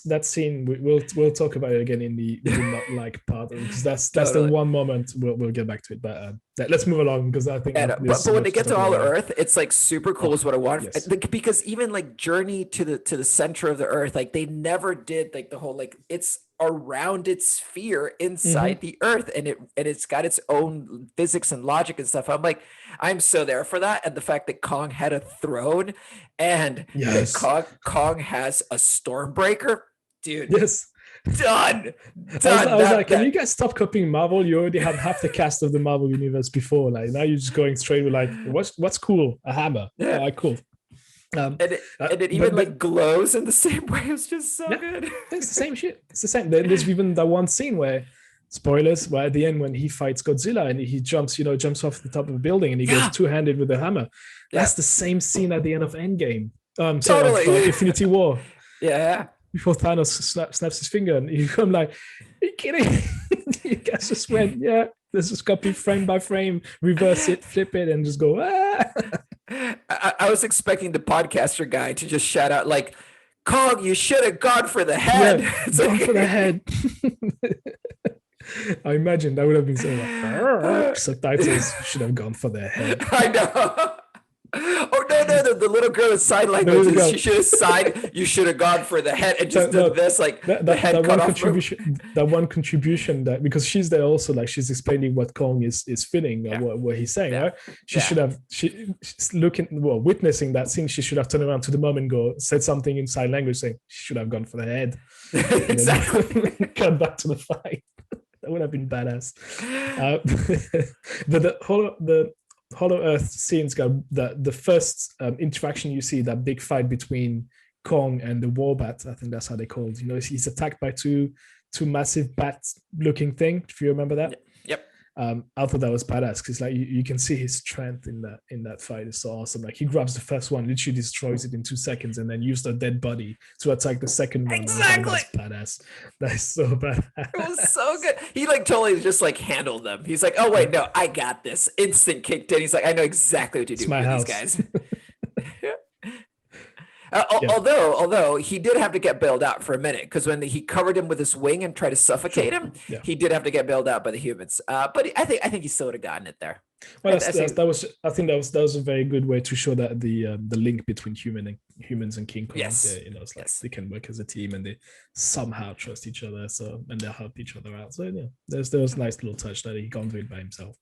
That scene. We'll talk about it again in the not like part, because that's the one moment we'll get back to it. But let's move along, because I think. But when they get to Hollow Earth, it's like super cool. Is what I want. Yes. Because even like Journey to the center of the Earth, like they never did like the whole like it's a rounded sphere inside the Earth, and it's got its own physics and logic and stuff. I'm like, I'm so there for that, and the fact that Kong had a throne, and that Kong has a Stormbreaker, dude. Yes. Done. I was like, can you guys stop copying Marvel? You already have half the cast of the Marvel universe before. Like now you're just going straight with like, what's cool? A hammer. Yeah, all right, cool. And it even like glows in the same way. It's just so good. It's the same shit. It's the same. There's even that one scene where, spoilers, where at the end when he fights Godzilla and he jumps off the top of a building and he goes two-handed with a hammer. That's the same scene at the end of Endgame. Totally. Infinity War. Yeah. before Thanos snaps his finger, and I'm like, are you kidding? You guys just went, yeah, let's just copy frame by frame, reverse it, flip it, and just go, ah. I was expecting the podcaster guy to just shout out like, Kong, you should have gone for the head. Yeah, gone for the head. I imagine that would have been so like, subtitles should have gone for their head. I know. Oh no, the little girl with sign language. She should have signed. You should have gone for the head and just done this like the head cut one off. Contribution, that one contribution that because she's there also like she's explaining what Kong is feeling or what he's saying. Right? She's witnessing that scene. She should have turned around to the mom and said something in sign language saying she should have gone for the head. Exactly. Cut back to the fight. That would have been badass. But the Hollow Earth scenes got the first interaction you see, that big fight between Kong and the Warbat. I think that's how they're called. You know, he's attacked by two massive bat-looking thing. If you remember that. Yep. I thought that was badass because like you can see his strength in that fight. It's so awesome. Like he grabs the first one, literally destroys it in 2 seconds, and then used a dead body to attack the second one. Exactly. That's badass. That is so badass. It was so good. He like totally just like handled them. He's like, oh wait, no, I got this. Instant kicked in. He's like, I know exactly what to do with these guys. Although he did have to get bailed out for a minute because when he covered him with his wing and tried to suffocate him, he did have to get bailed out by the humans. But I think he still would have gotten it there. Well, that was a very good way to show that the link between humans and King Kong. Yes. You know, it's like they can work as a team and they somehow trust each other. So and they'll help each other out. So yeah, there was a nice little touch that he can't do it by himself.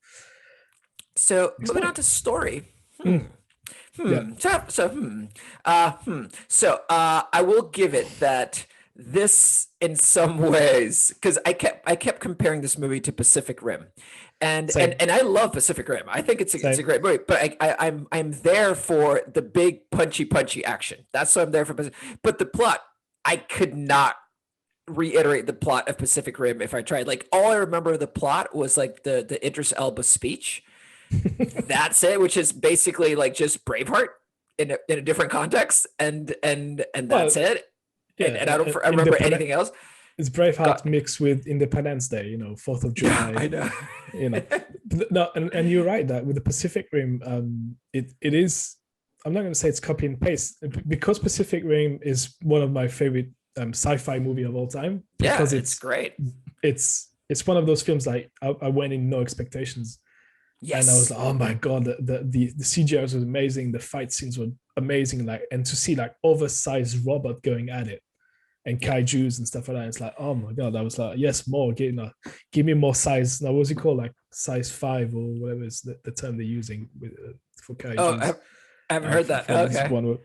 So moving on to story. So I will give it that this in some ways, because I kept comparing this movie to Pacific Rim, and I love Pacific Rim. I think it's a great movie, but I'm there for the big punchy action. That's what I'm there for. But the plot, I could not reiterate the plot of Pacific Rim if I tried. Like all I remember of the plot was like the Idris Elba speech. That's it, which is basically like just Braveheart in a different context, and that's it. Yeah, and I don't remember anything else. It's Braveheart mixed with Independence Day, you know, 4th of July. I know. You know, no, and you're right that with the Pacific Rim, it is. I'm not going to say it's copy and paste because Pacific Rim is one of my favorite sci-fi movie of all time. Because it's great. It's one of those films like I went in no expectations. Yes. And I was like, oh my god, the CGI was amazing, the fight scenes were amazing, like, and to see like oversized robot going at it and kaijus and stuff like that, it's like, oh my god, I was like, yes, more, give me more size. Now, what's it called, like size 5 or whatever is the term they're using for kaijus. Oh, I haven't heard that. Okay.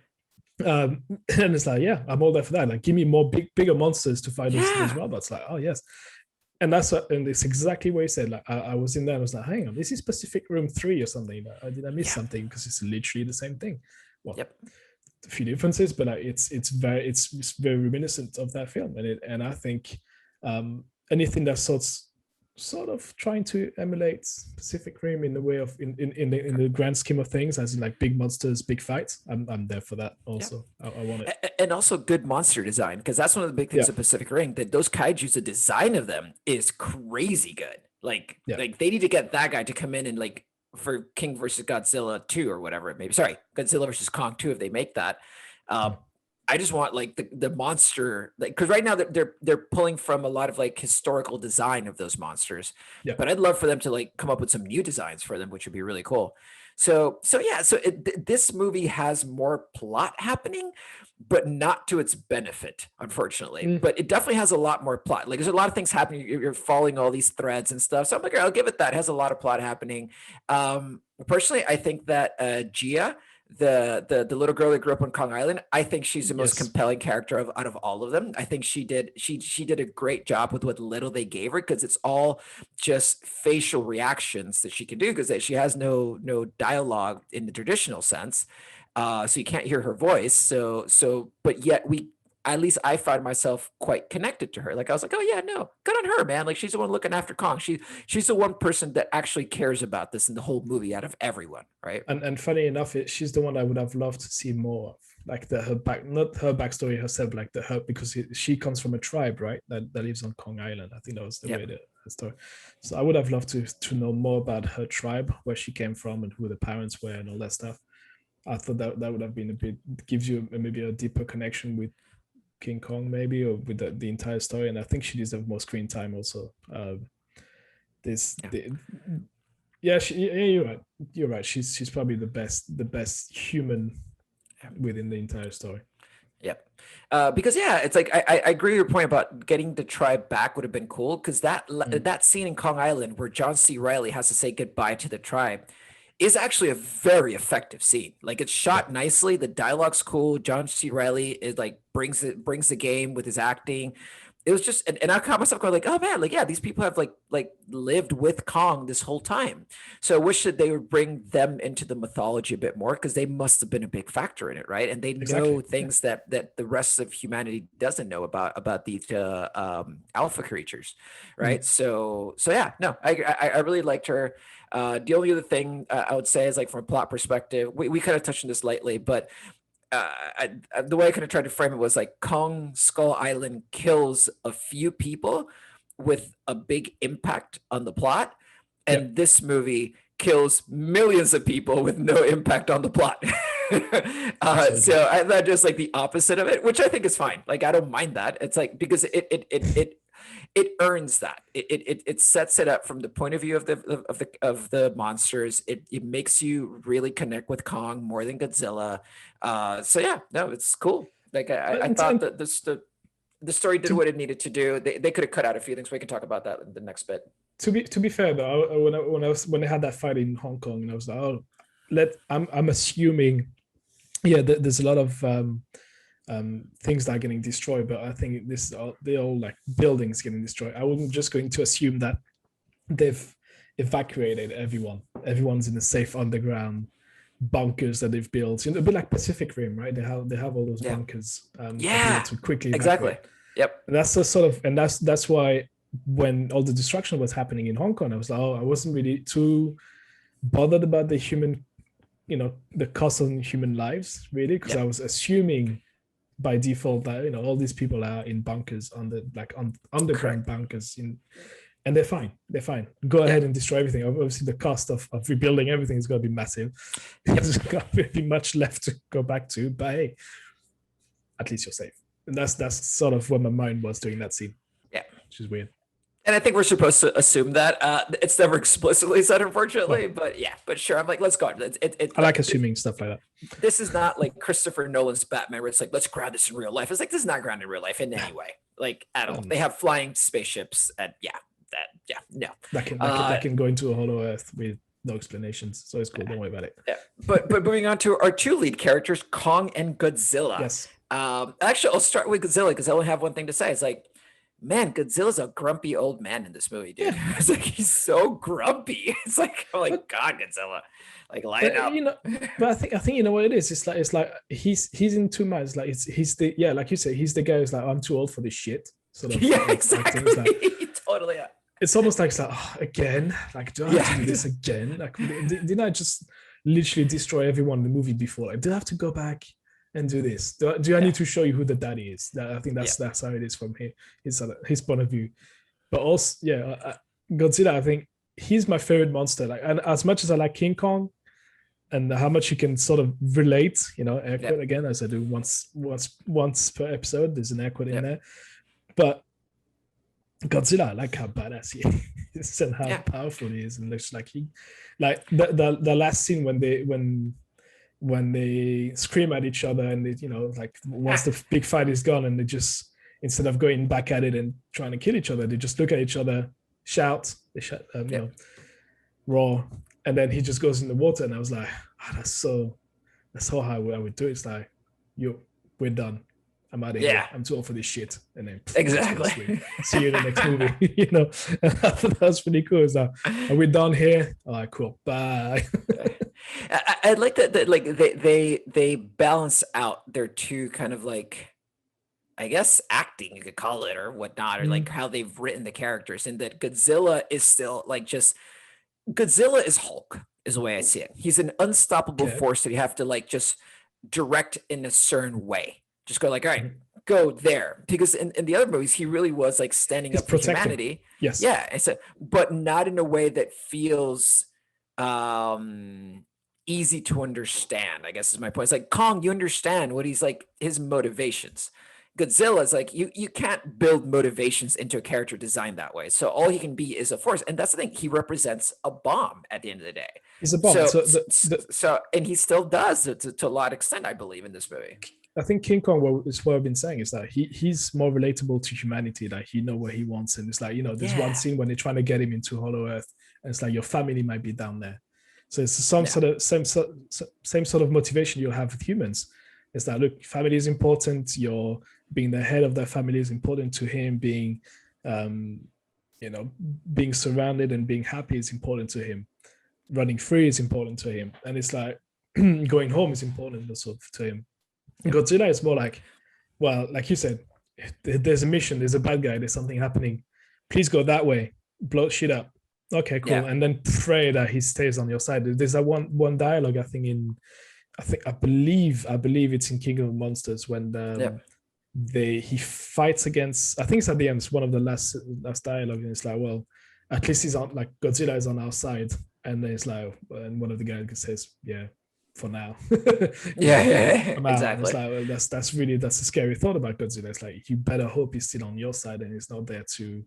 And it's like, yeah, I'm all there for that. Like, give me more bigger monsters to fight those robots. Like, oh yes. And and it's exactly what you said. Like I was in there and I was like, hang on, this is Pacific Rim 3 or something. Did I miss something? Because it's literally the same thing. Well, a few differences, but it's very reminiscent of that film. And I think anything that's sort of trying to emulate Pacific Rim in the way of in the grand scheme of things, as in like big monsters, big fights, I'm there for that also. I want it. And also good monster design, because that's one of the big things of Pacific Rim, that those kaijus, the design of them is crazy good. Like they need to get that guy to come in and like for King versus Godzilla 2 or whatever it may be. Sorry, Godzilla versus Kong 2 if they make that. I just want like the monster, like, because right now they're pulling from a lot of like historical design of those monsters, but I'd love for them to like come up with some new designs for them, which would be really cool. So this movie has more plot happening, but not to its benefit, unfortunately. But it definitely has a lot more plot. Like there's a lot of things happening. You're following all these threads and stuff. So I'm like, I'll give it that. It has a lot of plot happening. Personally, I think that Gia, the little girl that grew up on Kong Island, I think she's the most compelling character out of all of them. I think she did a great job with what little they gave her, because it's all just facial reactions that she can do, because she has no dialogue in the traditional sense. So you can't hear her voice. But yet at least I found myself quite connected to her. Like I was like, oh yeah, no, good on her, man. Like she's the one looking after Kong. She's the one person that actually cares about this in the whole movie out of everyone, right? And funny enough, she's the one I would have loved to see more of. like her back, not her backstory herself, like her, because she comes from a tribe, right, that lives on Kong Island. I think that was the way the story. So I would have loved to know more about her tribe, where she came from, and who the parents were, and all that stuff. I thought that would have been a bit, gives you maybe a deeper connection with King Kong, maybe, or with the entire story. And I think she deserves more screen time also. Yeah, you're right. You're right. She's probably the best human within the entire story. Yep. Because it's like I agree with your point about getting the tribe back would have been cool, because that scene in Kong Island where John C. Reilly has to say goodbye to the tribe is actually a very effective scene. Like, it's shot nicely, the dialogue's cool. John C. Reilly is like brings the game with his acting. It was just, and I caught myself going like, oh man, like, yeah, these people have like lived with Kong this whole time. So I wish that they would bring them into the mythology a bit more, because they must have been a big factor in it, right? And they know things that the rest of humanity doesn't know about these alpha creatures, right? So yeah, no, I really liked her. The only other thing I would say is, like, from a plot perspective, we kind of touched on this lightly, but the way I kind of tried to frame it was like Kong Skull Island kills a few people with a big impact on the plot, and this movie kills millions of people with no impact on the plot. So I thought just like the opposite of it, which I think is fine. Like, I don't mind that. It's like, because it earns that. It sets it up from the point of view of the monsters. It makes you really connect with Kong more than Godzilla. So yeah, no, it's cool. Like, I thought that the story did what it needed to do. They could have cut out a few things. We can talk about that in the next bit. To be fair though, when they had that fight in Hong Kong, and I was like, I'm assuming, there's a lot of things that are getting destroyed, but I think they're all like buildings getting destroyed. I wasn't just going to assume that they've evacuated everyone. Everyone's in a safe underground bunkers that they've built. A bit like Pacific Rim, right? They have all those bunkers. To quickly evacuate. Exactly. Yep. And that's the sort of, and that's why when all the destruction was happening in Hong Kong, I was like, I wasn't really too bothered about the human, the cost on human lives, really, because I was assuming by default that all these people are in bunkers, underground bunkers, and they're fine. Go ahead and destroy everything. Obviously, the cost of rebuilding everything is going to be massive. There's not really much left to go back to, but hey, at least you're safe. And that's sort of where my mind was during that scene. Yeah, which is weird. And I think we're supposed to assume that it's never explicitly said, unfortunately. But sure. I'm like, let's go. I like assuming stuff like that. This is not like Christopher Nolan's Batman, where it's like, let's ground this in real life. It's like, this is not grounded in real life in any way, like, at all. They have flying spaceships, and no. That can go into a hollow earth with no explanations. So it's cool. Don't worry about it. Yeah. But moving on to our two lead characters, Kong and Godzilla. Yes. Actually, I'll start with Godzilla because I only have one thing to say. It's like, man, Godzilla's a grumpy old man in this movie, dude. Yeah. It's like, he's so grumpy. It's like, oh my God, Godzilla, like, light up. But I think you know what it is. It's like he's in two minds. Like he's the like you say, he's the guy who's like, I'm too old for this shit. Sort of. Yeah, exactly. Totally. Yeah. It's almost like, again, like, do I have to do this again? Like, didn't I just literally destroy everyone in the movie before? Like, do I have to go back and do this? Do I need to show you who the daddy is? I think that's how it is from his point of view. But also, Godzilla, I think he's my favorite monster. Like, and as much as I like King Kong, and how much you can sort of relate, air quote again, as I do once per episode. There's an air quote in there, but Godzilla, I like how badass he is and how powerful he is, and looks like the last scene when they scream at each other, and they, like, once the big fight is gone, and they just, instead of going back at it and trying to kill each other, they just look at each other, shout, roar, and then he just goes in the water. And I was like, that's so how I would do it. It's like, we're done. I'm out of here. I'm too old for this shit. And then exactly. See you in the next movie. And I thought that was pretty cool. It's like, are we done here? All right, cool. Bye. I like that like they balance out their two kind of, like, I guess, acting, you could call it, or whatnot, or like how they've written the characters, and that Godzilla is still like, just Godzilla is Hulk, is the way I see it. He's an unstoppable force that you have to, like, just direct in a certain way. Just go like, all right, go there. Because in the other movies, he really was like standing up for humanity. Yes. Yeah. And so, but not in a way that feels easy to understand, I guess is my point. It's like Kong, you understand what he's like, his motivations. Godzilla is like, you can't build motivations into a character designed that way. So all he can be is a force. And that's the thing. He represents a bomb at the end of the day. He's a bomb. So and he still does to a lot of extent, I believe, in this movie. I think King Kong, what I've been saying is that he's more relatable to humanity. Like, he know what he wants. And it's like, there's one scene when they're trying to get him into Hollow Earth. And it's like, your family might be down there. So it's sort of same sort of motivation you'll have with humans. It's that, look, family is important. You're being the head of that family is important to him. Being, being surrounded and being happy is important to him. Running free is important to him. And it's like going home is important also to him. Godzilla is more like, well, like you said, there's a mission, there's a bad guy, there's something happening. Please go that way, blow shit up. Okay, cool. Yeah. And then pray that he stays on your side. There's that one dialogue, I believe it's in King of the Monsters when he fights against, I think it's at the end, it's one of the last dialogue, and it's like, well, at least he's on, like, Godzilla is on our side. And then it's like, and one of the guys says, yeah, for now. Exactly. It's like, well, that's a scary thought about Godzilla. It's like, you better hope he's still on your side and he's not there to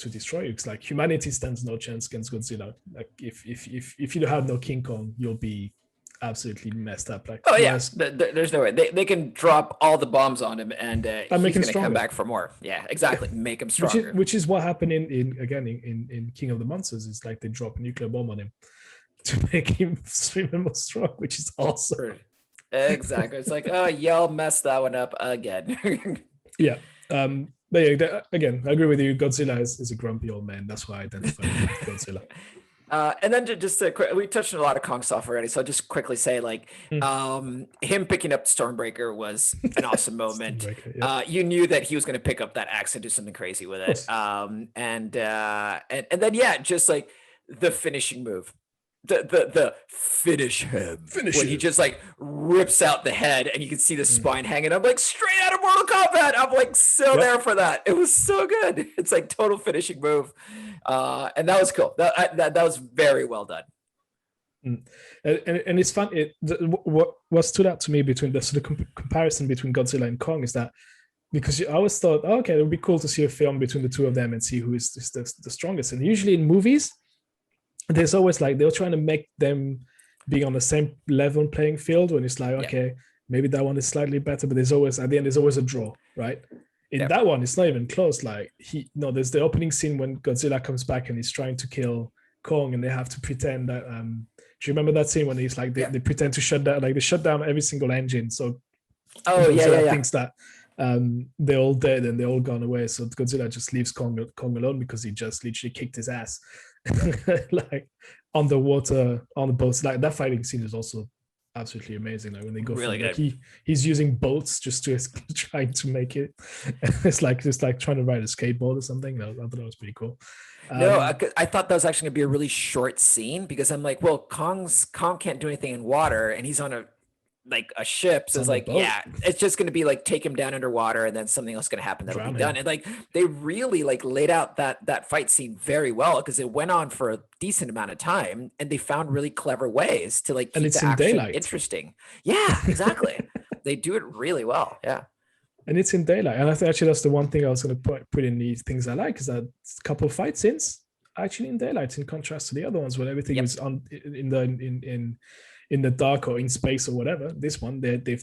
destroy you. It's like, humanity stands no chance against Godzilla. Like, if you have no King Kong, you'll be absolutely messed up. Like, there's no way they can drop all the bombs on him and he's gonna come back for more. Yeah, exactly. Make him stronger. Which is what happened in King of the Monsters. It's like they drop a nuclear bomb on him to make him swim more strong, which is awesome. Exactly. It's like, oh, y'all messed that one up again. Yeah. But yeah, again, I agree with you. Godzilla is a grumpy old man. That's why I identify with Godzilla. And then we touched on a lot of Kong stuff already, so I'll just quickly say, like, him picking up Stormbreaker was an awesome moment. You knew that he was going to pick up that axe and do something crazy with it. And then just like the finishing move. The finish him when he just like rips out the head and you can see the spine hanging up, like straight out of Mortal Kombat. I'm like there for that. It was so good. It's like total finishing move, and that was cool. That was very well done. And it's fun. What stood out to me between the sort of comparison between Godzilla and Kong is that, because I always thought, okay, it would be cool to see a film between the two of them and see who is the strongest. And usually in movies, there's always like, they're trying to make them being on the same level playing field, when it's like, okay, maybe that one is slightly better, but there's always, at the end, there's always a draw, right? In that one, it's not even close. Like, there's the opening scene when Godzilla comes back and he's trying to kill Kong, and they have to pretend that, do you remember that scene when he's like, they pretend to shut down, like they shut down every single engine. So Godzilla thinks that they're all dead and they're all gone away. So Godzilla just leaves Kong alone because he just literally kicked his ass. Like underwater on the boats. Like, that fighting scene is also absolutely amazing. Like when they go really good. Like he's using boats just to trying to make it. It's like just like trying to ride a skateboard or something. I thought that was pretty cool. I thought that was actually gonna be a really short scene, because I'm like, well, Kong can't do anything in water and he's on a ship, so it's like, it's just going to be like take him down underwater and then something else going to happen that'll be done. And like they really like laid out that fight scene very well, because it went on for a decent amount of time and they found really clever ways to like keep the action interesting. Yeah, exactly. They do it really well. Yeah. And it's in daylight. And I think actually that's the one thing I was going to put in these things I like, is that a couple of fight scenes actually in daylight, in contrast to the other ones where everything is on in the dark or in space or whatever. This one, they've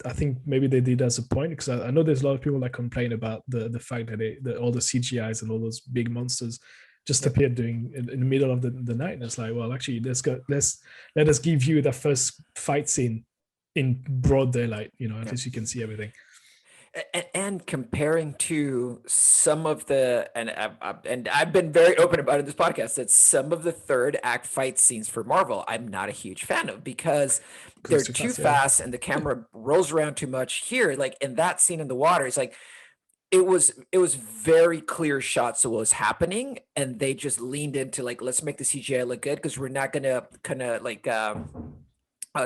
I think maybe they did as a point, because I know there's a lot of people that complain about the fact that all the CGIs and all those big monsters just appeared in the middle of the night. And it's like, well, actually, let us give you the first fight scene in broad daylight. At least you can see everything. And comparing to some of the, and I've been very open about it in this podcast, that some of the third act fight scenes for Marvel, I'm not a huge fan of, because they're too fast and the camera rolls around too much. Here, like in that scene in the water, it's like, it was very clear shots of what was happening, and they just leaned into like, let's make the CGI look good, because we're not gonna kind of like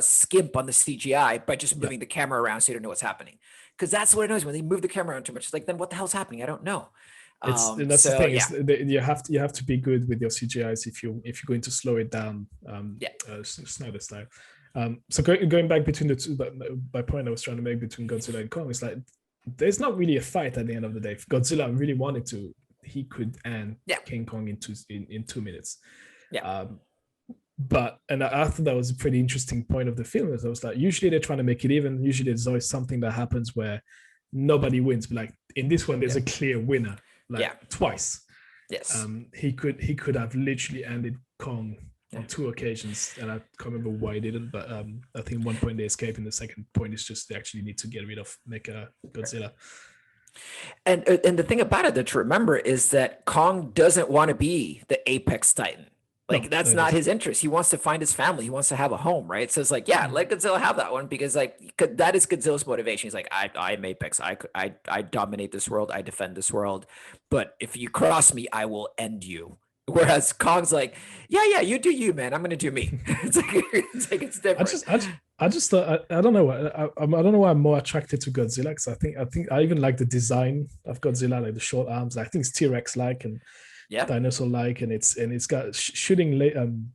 skimp on the CGI by just moving the camera around so you don't know what's happening. Because that's what it is when they move the camera around too much. It's like, then what the hell's happening? I don't know. That's the thing. You have to be good with your CGIs if you're going to slow it down. Snyder style. So going back between the two, but my point I was trying to make between Godzilla and Kong is like there's not really a fight at the end of the day. If Godzilla really wanted to, he could end King Kong in 2 minutes. But I thought that was a pretty interesting point of the film. Is I was like, usually they're trying to make it even. Usually there's always something that happens where nobody wins. But like in this one, there's a clear winner. Twice. Yes. He could have literally ended Kong on 2 occasions, and I can't remember why he didn't. But I think one point they escape, and the second point is just they actually need to get rid of Mecha Godzilla. And the thing about it to remember is that Kong doesn't want to be the apex titan. Like that's not his interest. He wants to find his family. He wants to have a home, right? So it's like, let Godzilla have that one because like that is Godzilla's motivation. He's like, I'm apex. I dominate this world. I defend this world. But if you cross me, I will end you. Whereas Kong's like, yeah, you do you, man. I'm gonna do me. it's different. I just thought I don't know. I don't know why I'm more attracted to Godzilla because I think I even like the design of Godzilla, like the short arms. I think it's T-Rex like and dinosaur like, and it's got shooting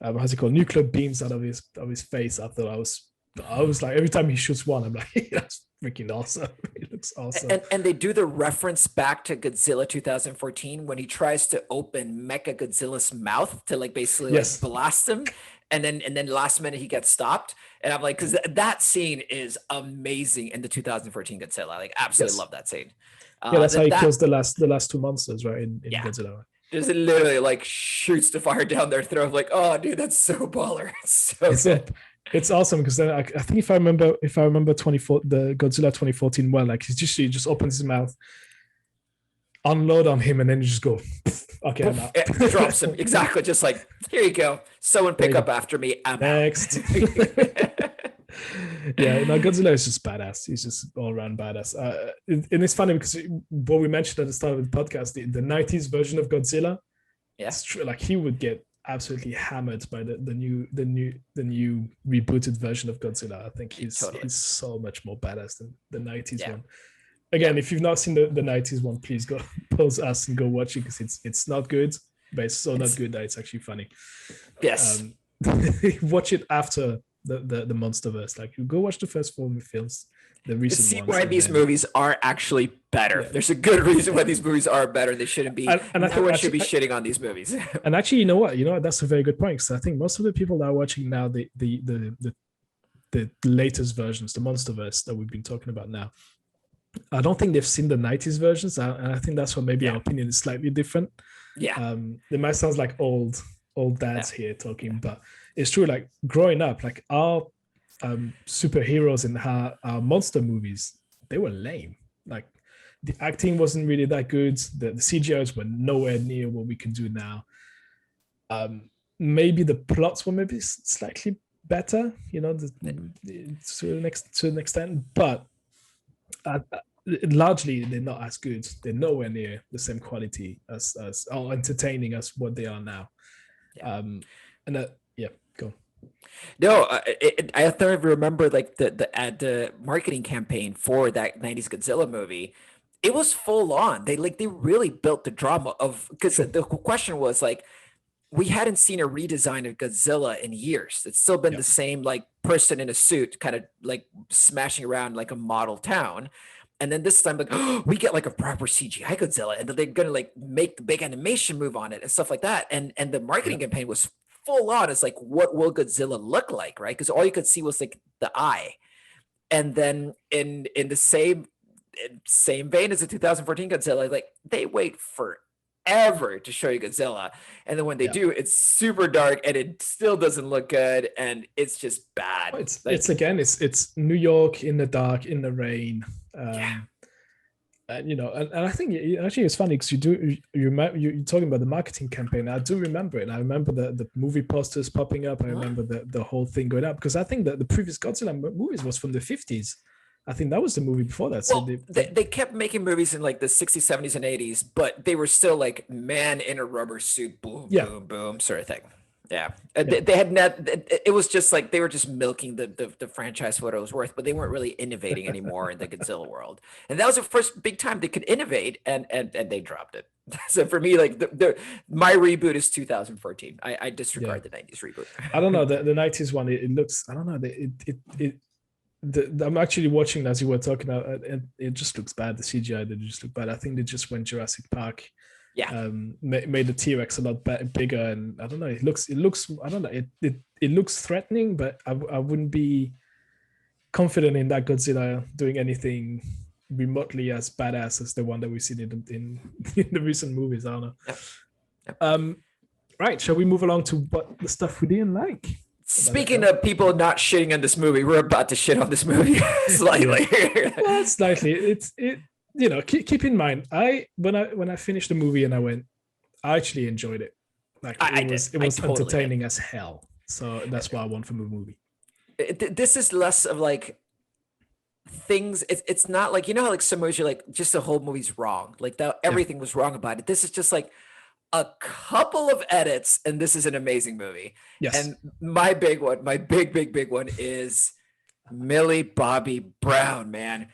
how's it called, nuclear beams out of his face. I thought I was like, every time he shoots one, I'm like, that's freaking awesome. It looks awesome. And they do the reference back to Godzilla 2014 when he tries to open Mecha Godzilla's mouth to like basically like blast him. And then last minute he gets stopped. And I'm like, because that scene is amazing in the 2014 Godzilla. Like absolutely love that scene. That's how he kills the last 2 monsters, right? In Godzilla. Just literally like shoots the fire down their throat. Like, oh dude, that's so baller. It's so good. It's awesome because then I think if I remember the Godzilla 2014 well, like he just opens his mouth, unload on him, and then you just go, okay, I'm out. It drops him. Exactly. Just like, here you go. Someone pick up after me. I'm next. Godzilla is just badass. He's just all around badass. And it's funny because what we mentioned at the start of the podcast, the 90s version of Godzilla, it's true. Like he would get absolutely hammered by the new rebooted version of Godzilla. I think he's so much more badass than the 90s one. Again, if you've not seen the 90s one, please go pause us and go watch it because it's not good, but it's not good that it's actually funny. Yes. Watch it after the Monsterverse. Like you go watch the first 4 films, the recent see ones. Why these movies are actually better. Yeah. There's a good reason why these movies are better. They shouldn't be. And no one should be shitting on these movies. And actually, you know what? That's a very good point. Because I think most of the people that are watching now the latest versions, the Monsterverse that we've been talking about now, I don't think they've seen the 90s versions, and I think that's why maybe our opinion is slightly different. Yeah. They might sound like old dads here talking, but it's true. Like growing up, like our superheroes in our monster movies, they were lame. Like the acting wasn't really that good. The CGIs were nowhere near what we can do now. Maybe the plots were maybe slightly better, to an extent, but largely they're not as good. They're nowhere near the same quality as or entertaining as what they are now. Go. No, I thoroughly remember like the marketing campaign for that 90s Godzilla movie. It was full on. They really built the drama of, because the question was like, we hadn't seen a redesign of Godzilla in years. It's still been the same like person in a suit kind of like smashing around like a model town. And then this time, like, we get like a proper CGI Godzilla, and they're gonna like make the big animation move on it and stuff like that. And the marketing campaign was full on. It's like, what will Godzilla look like, right? Because all you could see was like the eye. And then in the same vein as the 2014 Godzilla, like they wait forever to show you Godzilla, and then when they do, it's super dark and it still doesn't look good, and it's just bad. It's New York in the dark, in the rain. And I think actually it's funny because you're talking about the marketing campaign. I do remember it. I remember the movie posters popping up. I remember the whole thing going up, because I think that the previous Godzilla movies was from the 50s. I think that was the movie before that. So they kept making movies in like the 60s, 70s, and 80s, but they were still like man in a rubber suit, boom, boom, boom, sort of thing. Yeah, they had not. It was just like they were just milking the franchise for what it was worth, but they weren't really innovating anymore in the Godzilla world. And that was the first big time they could innovate, and they dropped it. So for me, like my reboot is 2014. I disregard the 90s reboot. I don't know the 90s one. It looks. I don't know. I'm actually watching as you were talking about, and it just looks bad. The CGI did just look bad. I think they just went Jurassic Park. Yeah. Made the T-Rex a lot bigger, and I don't know. It looks. I don't know. It looks threatening, but I wouldn't be confident in that Godzilla doing anything remotely as badass as the one that we've seen in the recent movies. I don't know. Yep. Right. Shall we move along to what the stuff we didn't like? Speaking of people not shitting on this movie, we're about to shit on this movie slightly. Well, slightly. You know, keep in mind, when I finished the movie and I actually enjoyed it. Like it was totally entertaining as hell. So that's what I want from a movie. This is less of like things. It's not like, you know how like some movies you're like just the whole movie's wrong. Like everything was wrong about it. This is just like a couple of edits, and this is an amazing movie. Yes. And my big one, my big one is Millie Bobby Brown, man.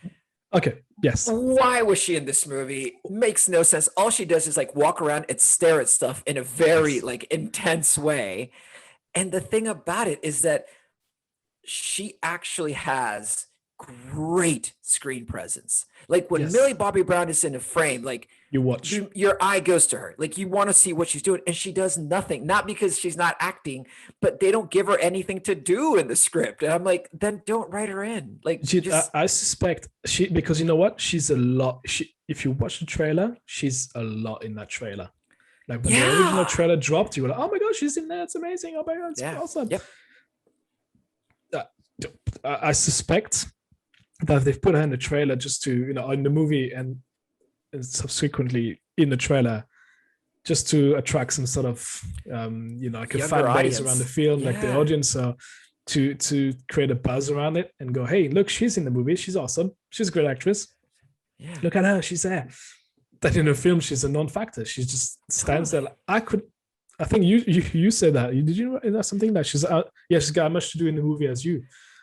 Okay. Yes. Why was she in this movie? Makes no sense. All she does is like walk around and stare at stuff in a very like intense way. And the thing about it is that she actually has great screen presence. Like when Millie Bobby Brown is in a frame, like you watch, your eye goes to her. Like you want to see what she's doing, and she does nothing. Not because she's not acting, but they don't give her anything to do in the script. And I'm like, then don't write her in. Like I suspect because you know what? She's a lot. If you watch the trailer, she's a lot in that trailer. Like when the original trailer dropped, you were like, oh my god, she's in there. It's amazing. Oh my god, it's awesome. Yep. I suspect that they've put her in the trailer just to, you know, in the movie and subsequently in the trailer, just to attract some sort of, you know, like a fan base around the film, like the audience, to create a buzz around it and go, hey, look, she's in the movie. She's awesome. She's a great actress. Yeah. Look at her. She's there. That in the film, she's a non-factor. She just stands there. I think you said that. Did you know something that she's she's got as much to do in the movie as you.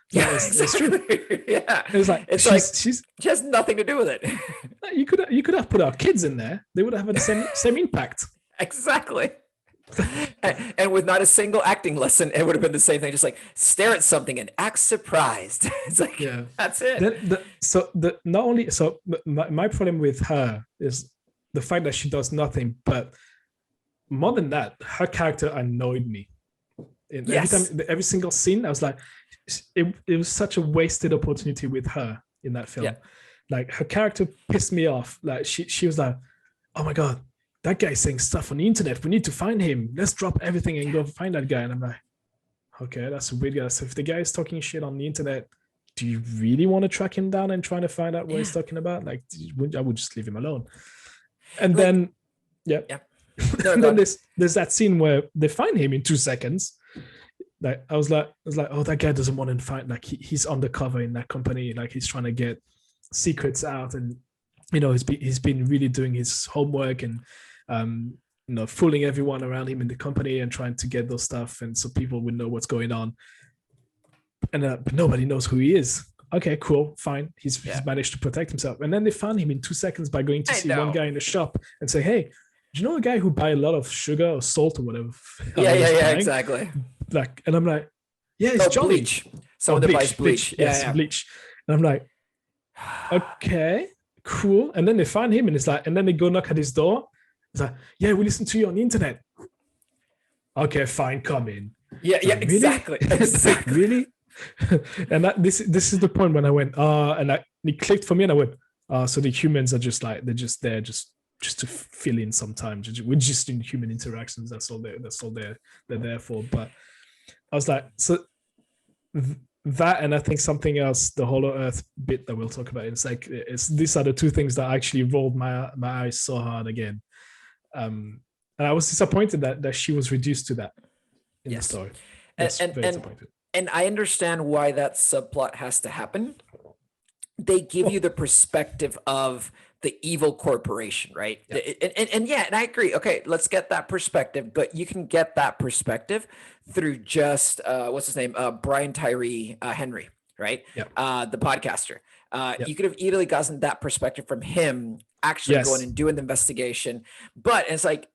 Yeah, it's true. Yeah, she has nothing to do with it. You could have put our kids in there. They would have had the same impact. Exactly. And with not a single acting lesson, it would have been the same thing. Just like stare at something and act surprised. It's like that's it. My problem with her is the fact that she does nothing. But more than that, her character annoyed me. Every single scene, I was like, it was such a wasted opportunity with her in that film. Like her character pissed me off. Like she was like, oh my god, that guy's saying stuff on the internet. We need to find him. Let's drop everything and go find that guy. And I'm like, okay, that's a weird guy. So if the guy is talking shit on the internet, do you really want to track him down and try to find out what he's talking about? Like, I would just leave him alone. And then, and then there's that scene where they find him in 2 seconds. Like I was like, oh, that guy doesn't want to find. Like he's undercover in that company. Like he's trying to get secrets out, and you know he's been really doing his homework and you know fooling everyone around him in the company and trying to get those stuff, and so people would know what's going on. And but nobody knows who he is. Okay, cool, fine. He's managed to protect himself, and then they found him in 2 seconds by going to see one guy in the shop and say, hey, do you know a guy who buy a lot of sugar or salt or whatever? Exactly. Like, and I'm like, it's Johnny. Bleach. Someone that buys bleach. Bleach. And I'm like, okay, cool. And then they find him, and it's like, and then they go knock at his door. It's like, we listened to you on the internet. Okay, fine, come in. Exactly. Exactly. Really? And this is the point when I went, and it clicked for me, and I went, so the humans are just like they're just there just to fill in sometimes. We're just in human interactions. That's all they're there for. But I was like, so that, and I think something else, the Hollow Earth bit that we'll talk about. It's like these are the two things that actually rolled my eyes so hard again. And I was disappointed that she was reduced to that in the story. And I understand why that subplot has to happen. They give you the perspective of the evil corporation, right? Yeah. And I agree. Okay, let's get that perspective, but you can get that perspective through just what's his name, Brian Tyree Henry, right? Yeah. The podcaster. Yeah. You could have easily gotten that perspective from him actually going and doing the investigation, but it's like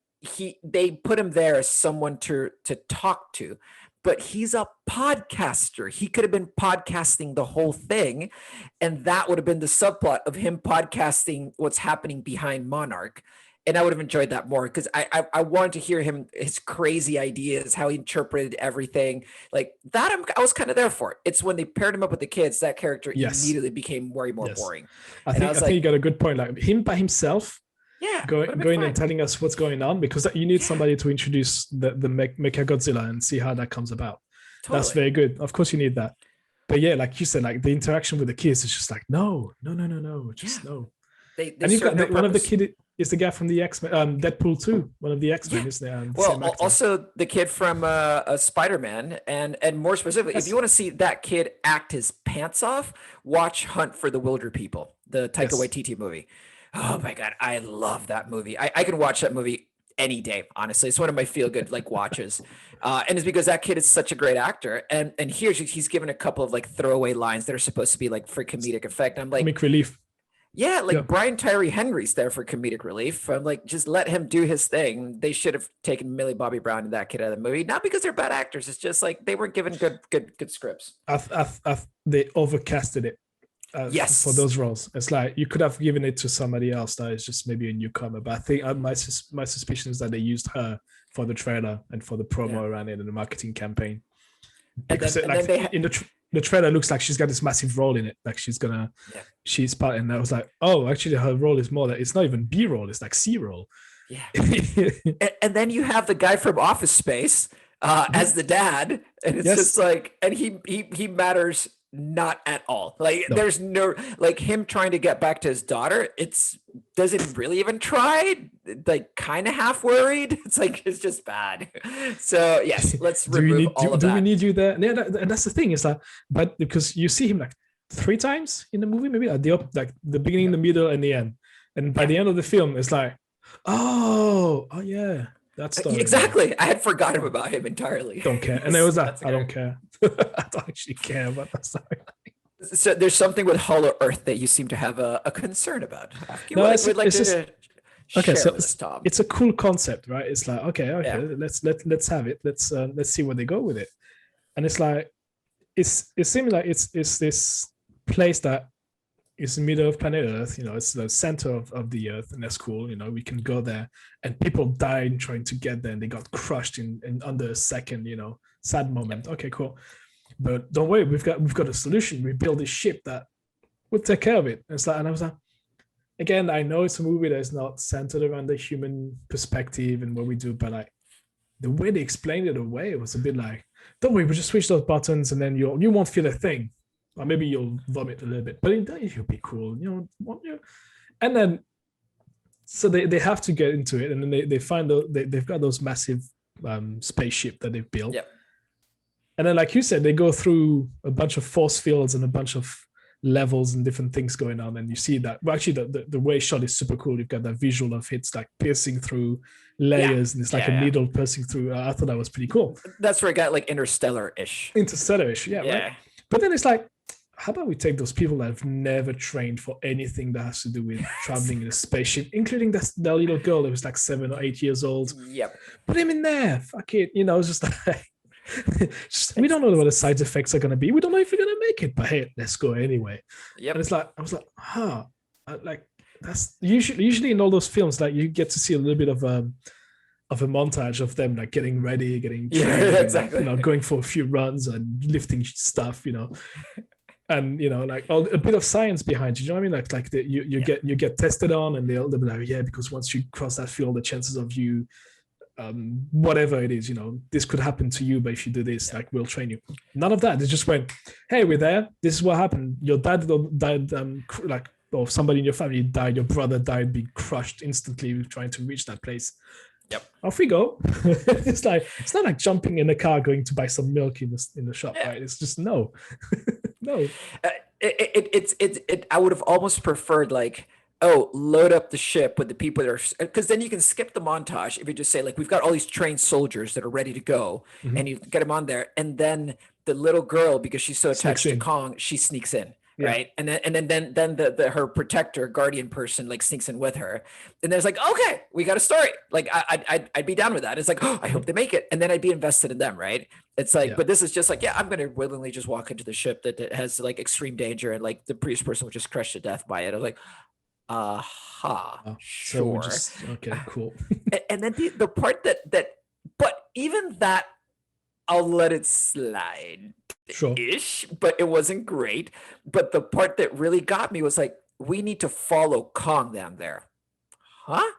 they put him there as someone to talk to. But he's a podcaster. He could have been podcasting the whole thing. And that would have been the subplot of him podcasting what's happening behind Monarch. And I would have enjoyed that more because I wanted to hear his crazy ideas, how he interpreted everything. Like that, I was kind of there for it. It's when they paired him up with the kids, that character immediately became way more boring. I think you got a good point. Like him by himself, going and telling us what's going on, because you need somebody to introduce the Mecha Godzilla and see how that comes about. Totally. That's very good. Of course you need that. But yeah, like you said, like the interaction with the kids is just like, no, just no. They and you've got one of the kid is the guy from the X-Men, Deadpool 2, one of the X-Men, isn't it? Well, also the kid from Spider-Man, and more specifically, if you want to see that kid act his pants off, watch Hunt for the Wilder People, the Taika Waititi movie. Oh my God, I love that movie. I can watch that movie any day, honestly. It's one of my feel-good like watches. And it's because that kid is such a great actor. And here he's given a couple of like throwaway lines that are supposed to be like for comedic effect. I'm like, comic relief. Yeah, like Brian Tyree Henry's there for comedic relief. I'm like, just let him do his thing. They should have taken Millie Bobby Brown and that kid out of the movie. Not because they're bad actors. It's just like they weren't given good scripts. They overcasted it. For those roles, it's like you could have given it to somebody else that is just maybe a newcomer. But I think my suspicion is that they used her for the trailer and for the promo around it and the marketing campaign. Because in the trailer, looks like she's got this massive role in it. Like she's part, and I was like, oh, actually, her role is more that it's not even B role; it's like C role. Yeah. and then you have the guy from Office Space as the dad, and it's just like, and he matters not at all. Like there's no, like him trying to get back to his daughter, does it really even try? Like kind of half worried. It's like, it's just bad. So yes, let's remove all of that. Do we need you there? Yeah, and that's the thing. It's like, but because you see him like 3 times in the movie, maybe at the beginning, the middle, and the end. And by the end of the film, it's like, oh yeah. That's exactly. I had forgotten about him entirely. Don't care. And there was that. I don't care. I don't actually care about that stuff. So there's something with Hollow Earth that you seem to have a concern about. It's a cool concept, right? It's like, okay, let's have it. Let's see where they go with it. And it's like, it seems like it's this place that is the middle of planet Earth, it's the center of the Earth, and that's cool. We can go there, and people died trying to get there, and they got crushed in under a second. Sad moment. Okay, cool. But don't worry, we've got a solution. We build a ship that will take care of it. And I was like, again, I know it's a movie that is not centered around the human perspective and what we do, but like the way they explained it away, it was a bit like, don't worry, we'll just switch those buttons, and then you won't feel a thing. Or maybe you'll vomit a little bit, but it'll be cool, And then, so they have to get into it, and then they find they've got those massive spaceship that they've built. Yep. And then, like you said, they go through a bunch of force fields and a bunch of levels and different things going on, and you see that. Well, actually, the way shot is super cool. You've got that visual of it's like piercing through layers, and it's like a needle piercing through. I thought that was pretty cool. That's where it got like Interstellar-ish, yeah. Right? But then it's like, how about we take those people that have never trained for anything that has to do with traveling in a spaceship, including that little girl that was like 7 or 8 years old. Yep. Put him in there. Fuck it. It's just like, we don't know what the side effects are going to be. We don't know if we're going to make it, but hey, let's go anyway. Yep. And it's like, I was like, like that's usually in all those films, like you get to see a little bit of a montage of them like getting ready, getting trained, exactly. Going for a few runs and lifting stuff, and like a bit of science behind you. You know what I mean? Like you get tested on, and they'll be like, because once you cross that field, the chances of you, whatever it is, this could happen to you, but if you do this, like we'll train you. None of that. They just went, hey, we're there. This is what happened. Your dad died, or somebody in your family died. Your brother died, being crushed instantly trying to reach that place. Yep. Off we go. It's not like jumping in a car going to buy some milk in the shop, right? It's just no. It's I would have almost preferred like oh, load up the ship with the people that are, because then you can skip the montage if you just say like, we've got all these trained soldiers that are ready to go, and you get them on there, and then the little girl, because she's so attached to Kong, she sneaks in. Yeah. Right. And then the her protector guardian person like sneaks in with her. And there's like, okay, we got a story. Like I'd be down with that. It's like, oh, I hope they make it. And then I'd be invested in them. Right. It's like, but this is just like, yeah, I'm going to willingly just walk into the ship that has like extreme danger. And like the previous person would just crush to death by it. I was like, sure. Okay, cool. And then the part but even that, I'll let it slide. Ish, but it wasn't great. But the part that really got me was like, we need to follow Kong down there. Huh?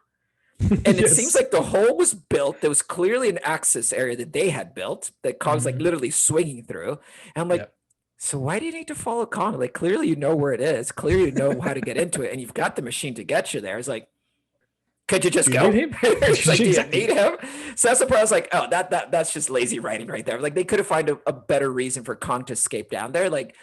And it seems like the hole was built. There was clearly an access area that they had built that Kong's like literally swinging through. And I'm like, so why do you need to follow Kong? Like, clearly you know where it is. Clearly you know how to get into it. And you've got the machine to get you there. It's like, could you just go? It's like, do you need him? So that's the part I was like, oh, that's just lazy writing right there. Like, they could have found a better reason for Kong to escape down there. Like,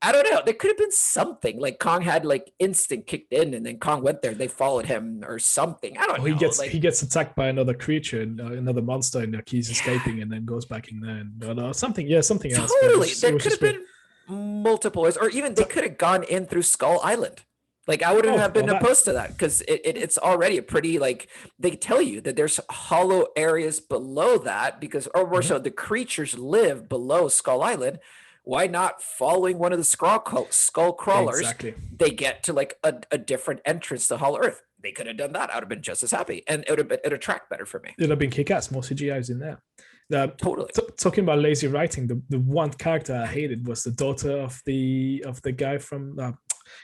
I don't know. There could have been something. Like, Kong had like instinct kicked in, and then Kong went there. They followed him or something. I don't know. He gets attacked by another creature, another monster, and like he's escaping, and then goes back in there. And, something else. Totally. There could have been multiple ways, or even they could have gone in through Skull Island. Like, I wouldn't have been opposed to that, because it's already a pretty, like, they tell you that there's hollow areas below that, because, or more so, the creatures live below Skull Island. Why not following one of the skull crawlers? Exactly. They get to like a different entrance to Hollow Earth. They could have done that. I would have been just as happy, and it'd track better for me. It'd have been kick-ass. More CGI's in there. Totally. Talking about lazy writing, the one character I hated was the daughter of the guy from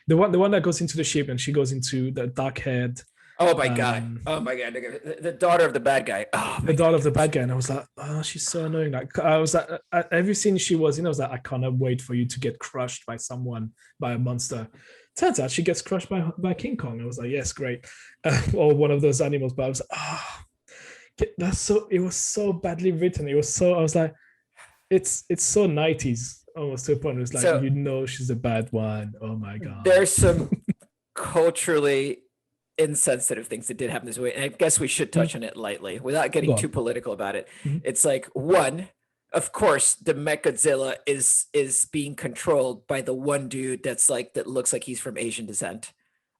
the one that goes into the ship, and she goes into the dark-haired. Oh my god! The daughter of the bad guy. The daughter of the bad guy, and I was like, oh, she's so annoying. Like, I was like, every scene she was in, I was like, I cannot wait for you to get crushed by a monster. Turns out she gets crushed by King Kong. I was like, yes, great, or one of those animals. But I was like, it was so badly written. I was like, it's so 90s almost to a point. It was like, she's a bad one. Oh my god. There's some culturally insensitive things that did happen this way, and I guess we should touch on it lightly without getting too political about it. It's like, one, of course, the Mechagodzilla is being controlled by the one dude that looks like he's from Asian descent.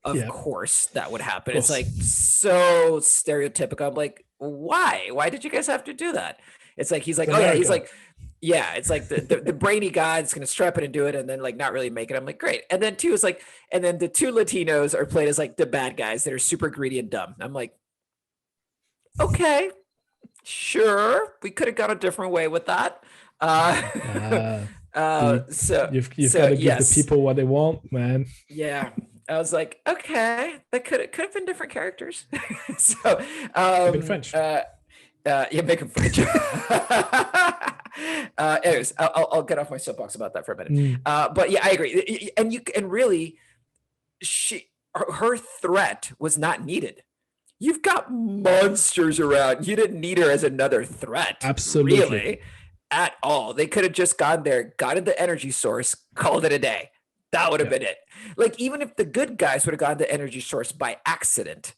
Of course that would happen. It's like so stereotypical. I'm like, why did you guys have to do that? It's like, he's like, oh yeah, he's like, yeah, it's like the brainy guy that's gonna strap it and do it, and then like not really make it. I'm like, great. And then two is like, and then the two Latinos are played as like the bad guys that are super greedy and dumb. I'm like, okay, sure, we could have gone a different way with that. So you've got to give the people what they want, man. Yeah. I was like, okay, that could have been different characters. So in French. Make them French. Anyways, I'll get off my soapbox about that for a minute. But yeah, I agree. And really, her threat was not needed. You've got monsters around. You didn't need her as another threat. Absolutely. Really, at all. They could have just gone there, gotten the energy source, called it a day. That would have been it. Like, even if the good guys would have gotten the energy source by accident,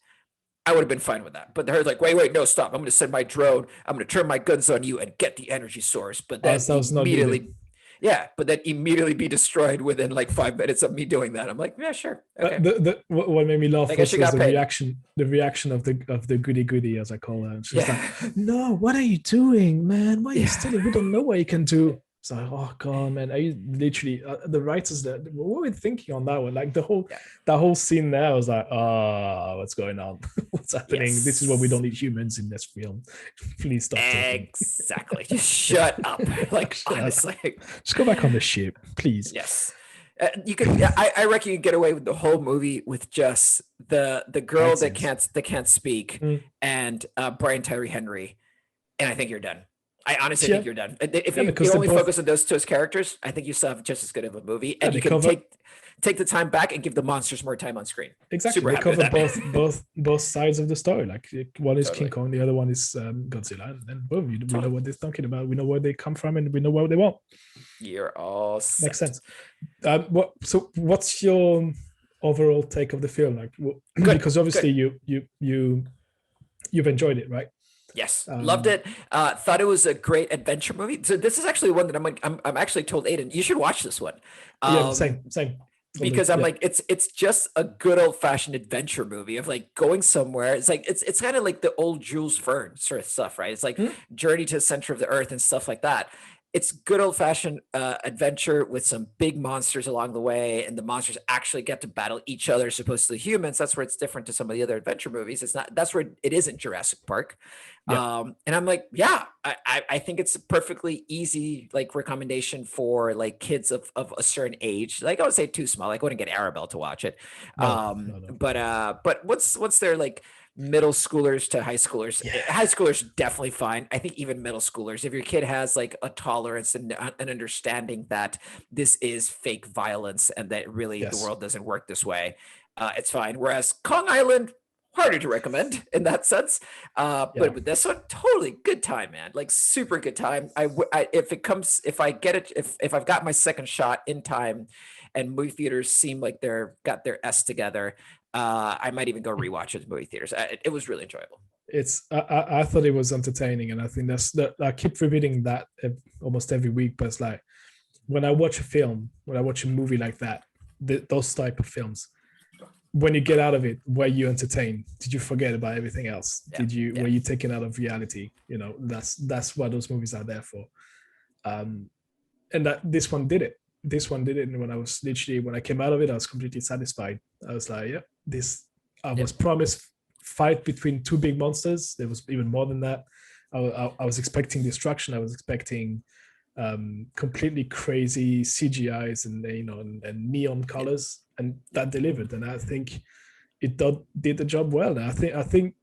I would have been fine with that. But they're like, wait, no, stop. I'm going to send my drone. I'm going to turn my guns on you and get the energy source. But then immediately be destroyed within like 5 minutes of me doing that. I'm like, yeah, sure. Okay. What made me laugh was the reaction of the goody, as I call her. She's like, no, what are you doing, man? Why are you stealing? We don't know what you can do. It's like, oh god, man! Are you literally the writers that what were we thinking on that one? Like that whole scene there, I was like, oh, what's going on? What's happening? Yes. This is why we don't need humans in this film. Please stop talking. Exactly. Just shut up. Like, honestly, just go back on the ship, please. Yes. You could. I reckon you get away with the whole movie with just the girl that can't speak and Brian Tyree Henry, and I think you're done. I honestly think you're done. If you only focus on those two characters, I think you still have just as good of a movie, and you can take the time back and give the monsters more time on screen. Exactly, they cover both sides of the story. Like, one is King Kong, the other one is Godzilla, and then boom, we know what they're talking about. We know where they come from, and we know what they want. You're all set. Makes sense. So what's your overall take of the film? Like, because obviously you've enjoyed it, right? Yes, loved it. Thought it was a great adventure movie. So this is actually one that I'm actually told Aiden you should watch this one. Same. Because I'm like it's just a good old fashioned adventure movie of like going somewhere. It's like it's kind of like the old Jules Verne sort of stuff, right? It's like Journey to the Center of the Earth and stuff like that. It's good old fashioned adventure with some big monsters along the way, and the monsters actually get to battle each other as opposed to the humans. That's where it's different to some of the other adventure movies. It's not. That's where it isn't Jurassic Park. And I'm like, yeah, I think it's a perfectly easy like recommendation for like kids of a certain age. Like I would say too small. Like I wouldn't get Arabelle to watch it. No. But what's their like middle schoolers to high schoolers? High schoolers definitely fine. I think even middle schoolers, if your kid has like a tolerance and an understanding that this is fake violence and that really the world doesn't work this way, it's fine. Whereas Kong Island, harder to recommend in that sense. But with this one, totally good time, man. Like super good time. If I've got my second shot in time and movie theaters seem like got their S together, I might even go rewatch it in movie theaters. It was really enjoyable. I thought it was entertaining, and I think I keep repeating that almost every week. But it's like when I watch a movie like that, those type of films, when you get out of it, were you entertained? Did you forget about everything else? Were you taken out of reality? You know, that's what those movies are there for. And that this one did it. And when I came out of it, I was completely satisfied. I was like, I was promised fight between two big monsters. There was even more than that. I was expecting destruction. I was expecting completely crazy CGIs and neon colors, and that delivered. And I think it did the job well. And I think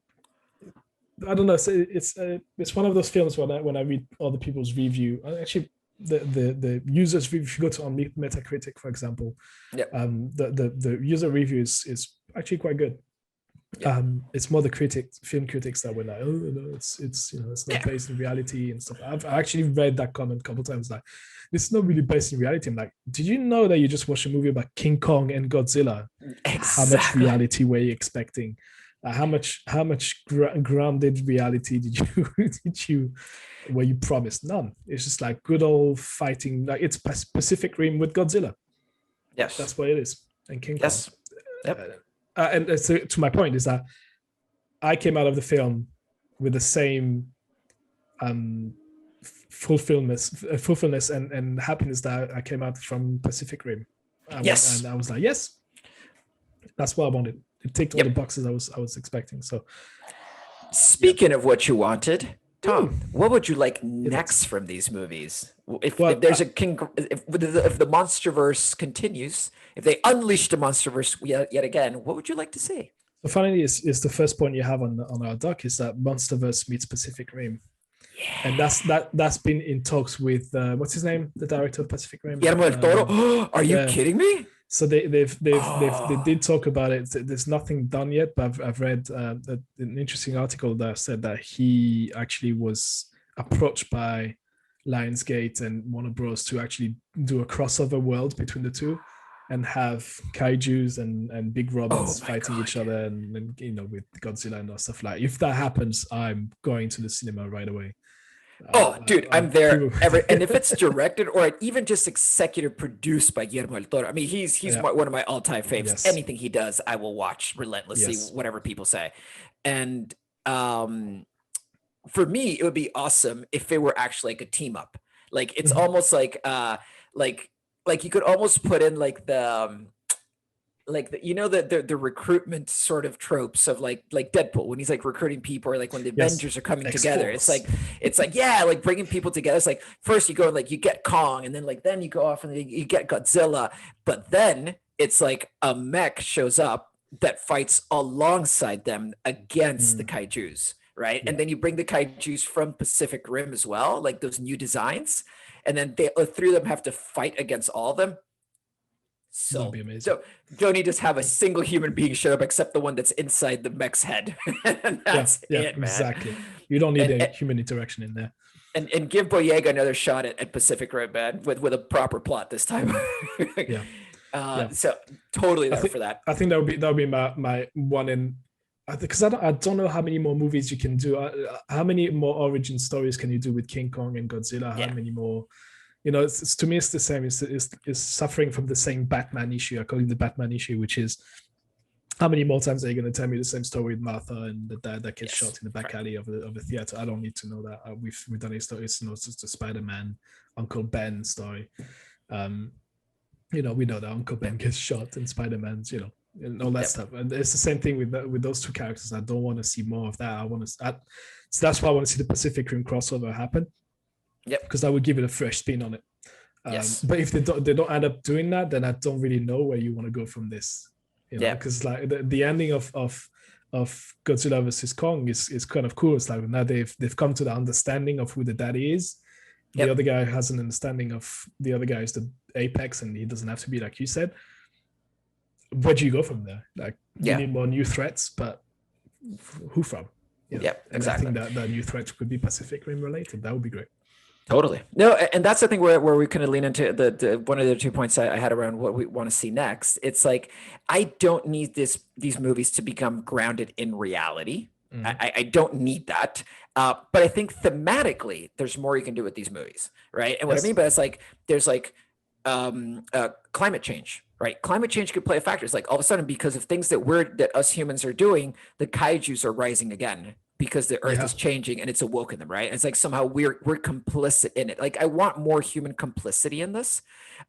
I don't know. It's one of those films when I read other people's review. Actually, the users review. If you go to on Metacritic, for example, the user review is actually quite good. It's more the film critics that were like, oh no, it's not based in reality and stuff. I've actually read that comment a couple of times, like, this is not really based in reality. I'm like, did you know that you just watched a movie about King Kong and Godzilla? Exactly. How much reality were you expecting? How much grounded reality were you promised? None. It's just like good old fighting. Like it's Pacific Rim with Godzilla. Yes, that's what it is. And King Kong. Yes. Yep. And so to my point is that I came out of the film with the same fulfillment and happiness that I came out from Pacific Rim. And I was like, yes, that's what I wanted. It ticked all the boxes I was expecting. So, speaking of what you wanted, Tom, what would you like next from these movies? If there's if the Monsterverse continues, if they unleash the Monsterverse yet again, what would you like to see? So finally, is the first point you have on our doc is that Monsterverse meets Pacific Rim. And that's been in talks with what's his name, the director of Pacific Rim? Guillermo del Toro. Are you kidding me? So they did talk about it. There's nothing done yet, but I've read an interesting article that said that he actually was approached by Lionsgate and Warner Bros. To actually do a crossover world between the two and have kaijus and big robots fighting each other and with Godzilla and stuff like that. If that happens, I'm going to the cinema right away. Dude, I'm there. And if it's directed or even just executive produced by Guillermo del Toro, I mean, he's one of my all-time faves. Yes. Anything he does, I will watch relentlessly, whatever people say. And for me, it would be awesome if it were actually like a team up. Like it's almost like you could almost put in like the the recruitment sort of tropes of like Deadpool when he's like recruiting people, or like when the Avengers are coming together. It's like like bringing people together. It's like first you go and like you get Kong, and then then you go off and you get Godzilla, but then it's like a mech shows up that fights alongside them against the kaijus, right? And then you bring the kaijus from Pacific Rim as well, like those new designs, and then the three of them have to fight against all of them. So that'd be amazing. So don't you just have a single human being show up except the one that's inside the mech's head? And that's it, man. Exactly. You don't need any human interaction in there. And give Boyega another shot at Pacific Rim, man, with a proper plot this time. So totally there think, for that. I think that would be my one in, because I don't know how many more movies you can do. How many more origin stories can you do with King Kong and Godzilla? How many more? It's to me, it's the same. It's suffering from the same Batman issue. I call it the Batman issue, which is how many more times are you going to tell me the same story with Martha and the dad that gets shot in the back alley of the theater? I don't need to know that. We've done a story. It's just a Spider-Man Uncle Ben story. We know that Uncle Ben gets shot in Spider-Man's, and all that stuff. And it's the same thing with those two characters. I don't want to see more of that. So that's why I want to see the Pacific Rim crossover happen. Yep. Because that would give it a fresh spin on it. But if they don't end up doing that, then I don't really know where you want to go from this. Because like the ending of Godzilla vs Kong is kind of cool. It's like now they've come to the understanding of who the daddy is. The other guy has an understanding of the other guy is the apex, and he doesn't have to be like you said. Where do you go from there? Like you need more new threats, but who from? Exactly. I think that new threats could be Pacific Rim related. That would be great. Totally. No, and that's the thing where we kind of lean into the one of the 2 points I had around what we want to see next. It's like, I don't need these movies to become grounded in reality. I don't need that. But I think thematically, there's more you can do with these movies, right? And what I mean by that's like, there's like climate change, right? Climate change could play a factor. It's like all of a sudden, because of things that us humans are doing, the kaijus are rising again because the earth is changing and it's awoken them, right? And it's like somehow we're complicit in it. Like, I want more human complicity in this.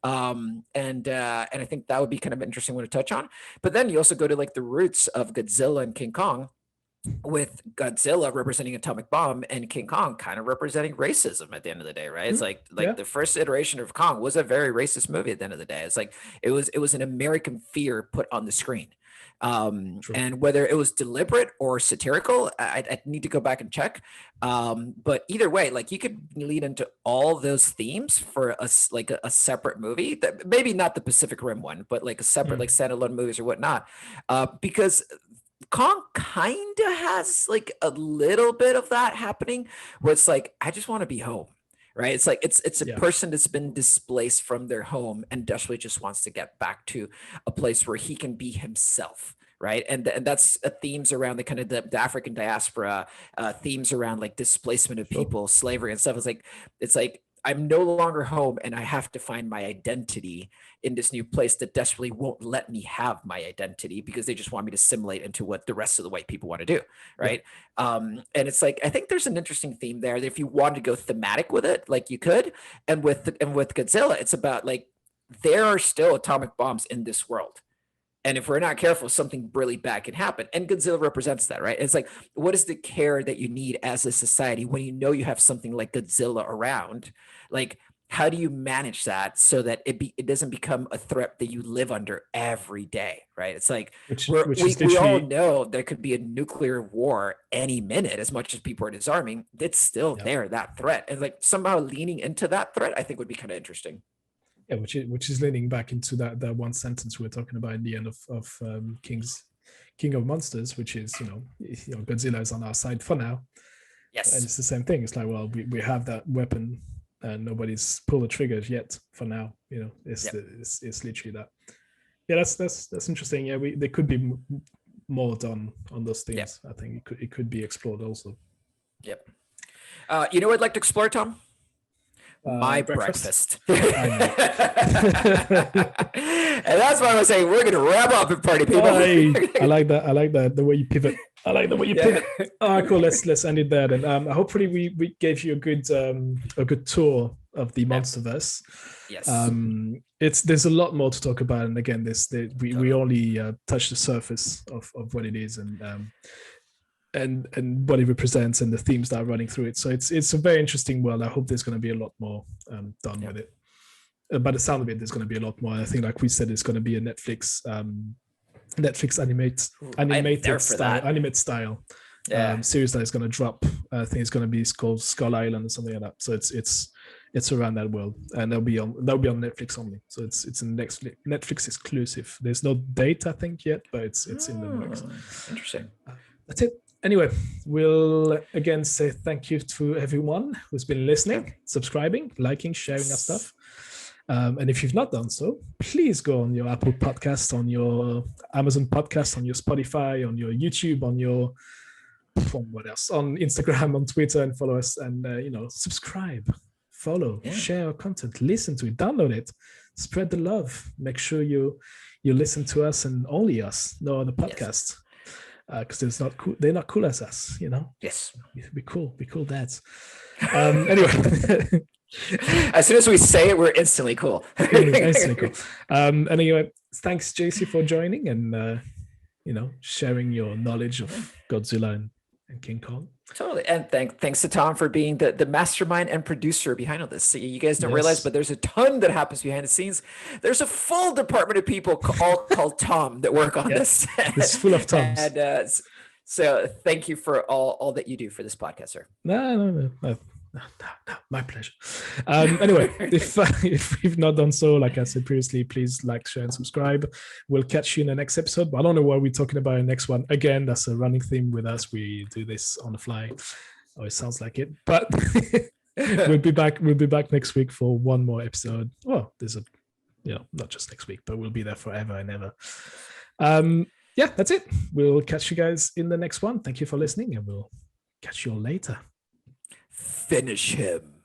And I think that would be kind of an interesting one to touch on. But then you also go to like the roots of Godzilla and King Kong, with Godzilla representing atomic bomb and King Kong kind of representing racism at the end of the day, right? It's like the first iteration of Kong was a very racist movie at the end of the day. It's like it was an American fear put on the screen. And whether it was deliberate or satirical, I need to go back and check. But either way, like, you could lead into all those themes for a separate movie, that maybe not the Pacific Rim one, but like a separate like standalone movies or whatnot, because Kong kind of has like a little bit of that happening, where it's like, I just want to be home, right? It's like it's a person that's been displaced from their home and desperately just wants to get back to a place where he can be himself, right? And that's themes around the kind of the African diaspora, themes around like displacement of people, slavery and stuff. It's like I'm no longer home and I have to find my identity in this new place that desperately won't let me have my identity because they just want me to assimilate into what the rest of the white people want to do, right? And it's like, I think there's an interesting theme there that if you wanted to go thematic with it, like you could. And with Godzilla, it's about like, there are still atomic bombs in this world. And if we're not careful, something really bad can happen. And Godzilla represents that, right? It's like, what is the care that you need as a society when you know you have something like Godzilla around? Like, how do you manage that so that it doesn't become a threat that you live under every day, right? It's like, we all know there could be a nuclear war any minute. As much as people are disarming, it's still there, that threat. And like, somehow leaning into that threat, I think would be kind of interesting. Yeah, which is leaning back into that one sentence we were talking about in the end of King of Monsters, which is Godzilla is on our side for now. Yes, and it's the same thing. It's like, well, we have that weapon, and nobody's pulled the triggers yet. For now, it's literally that. Yeah, that's interesting. Yeah, there could be more done on those things. I think it could be explored also. Yep. You know what I'd like to explore, Tom? My breakfast. And that's why I was saying we're gonna wrap up and party, people. I like that. The way you pivot. I like the way you pivot. All right, cool. Let's end it there then. Hopefully we gave you a good tour of the Monsterverse. Yes. There's a lot more to talk about, and again, we only touched the surface of what it is and what it represents and the themes that are running through it. So it's a very interesting world. I hope there's going to be a lot more done with it. By the sound of it, there's going to be a lot more. I think, like we said, it's going to be a Netflix animated style series that is going to drop. I think it's going to be called Skull Island or something like that. So it's around that world, and that'll be on Netflix only. So it's a Netflix exclusive. There's no date, I think, yet, but it's in the works. Interesting. That's it. Anyway, we'll again say thank you to everyone who's been listening, subscribing, liking, sharing our stuff. And if you've not done so, please go on your Apple Podcast, on your Amazon Podcast, on your Spotify, on your YouTube, on your what else, on Instagram, on Twitter, and follow us, and subscribe, follow, share our content, listen to it, download it, spread the love. Make sure you listen to us and only us, no other podcasts, because they're not cool as us, Yes, be cool dads. Anyway. As soon as we say it, we're instantly cool. Anyway, thanks JC for joining and sharing your knowledge of Godzilla and King Kong. Totally. And thanks to Tom for being the mastermind and producer behind all this. So you guys don't realize, but there's a ton that happens behind the scenes. There's a full department of people all called Tom that work on this. It's full of Toms. And so thank you for all that you do for this podcast, sir. No, my pleasure. Anyway, if we've not done so, like I said previously, please like, share, and subscribe. We'll catch you in the next episode. But I don't know what we're talking about in the next one. Again, that's a running theme with us. We do this on the fly. Oh, it sounds like it. But we'll be back. We'll be back next week for one more episode. Well, there's not just next week, but we'll be there forever and ever. That's it. We'll catch you guys in the next one. Thank you for listening, and we'll catch you all later. Finish him.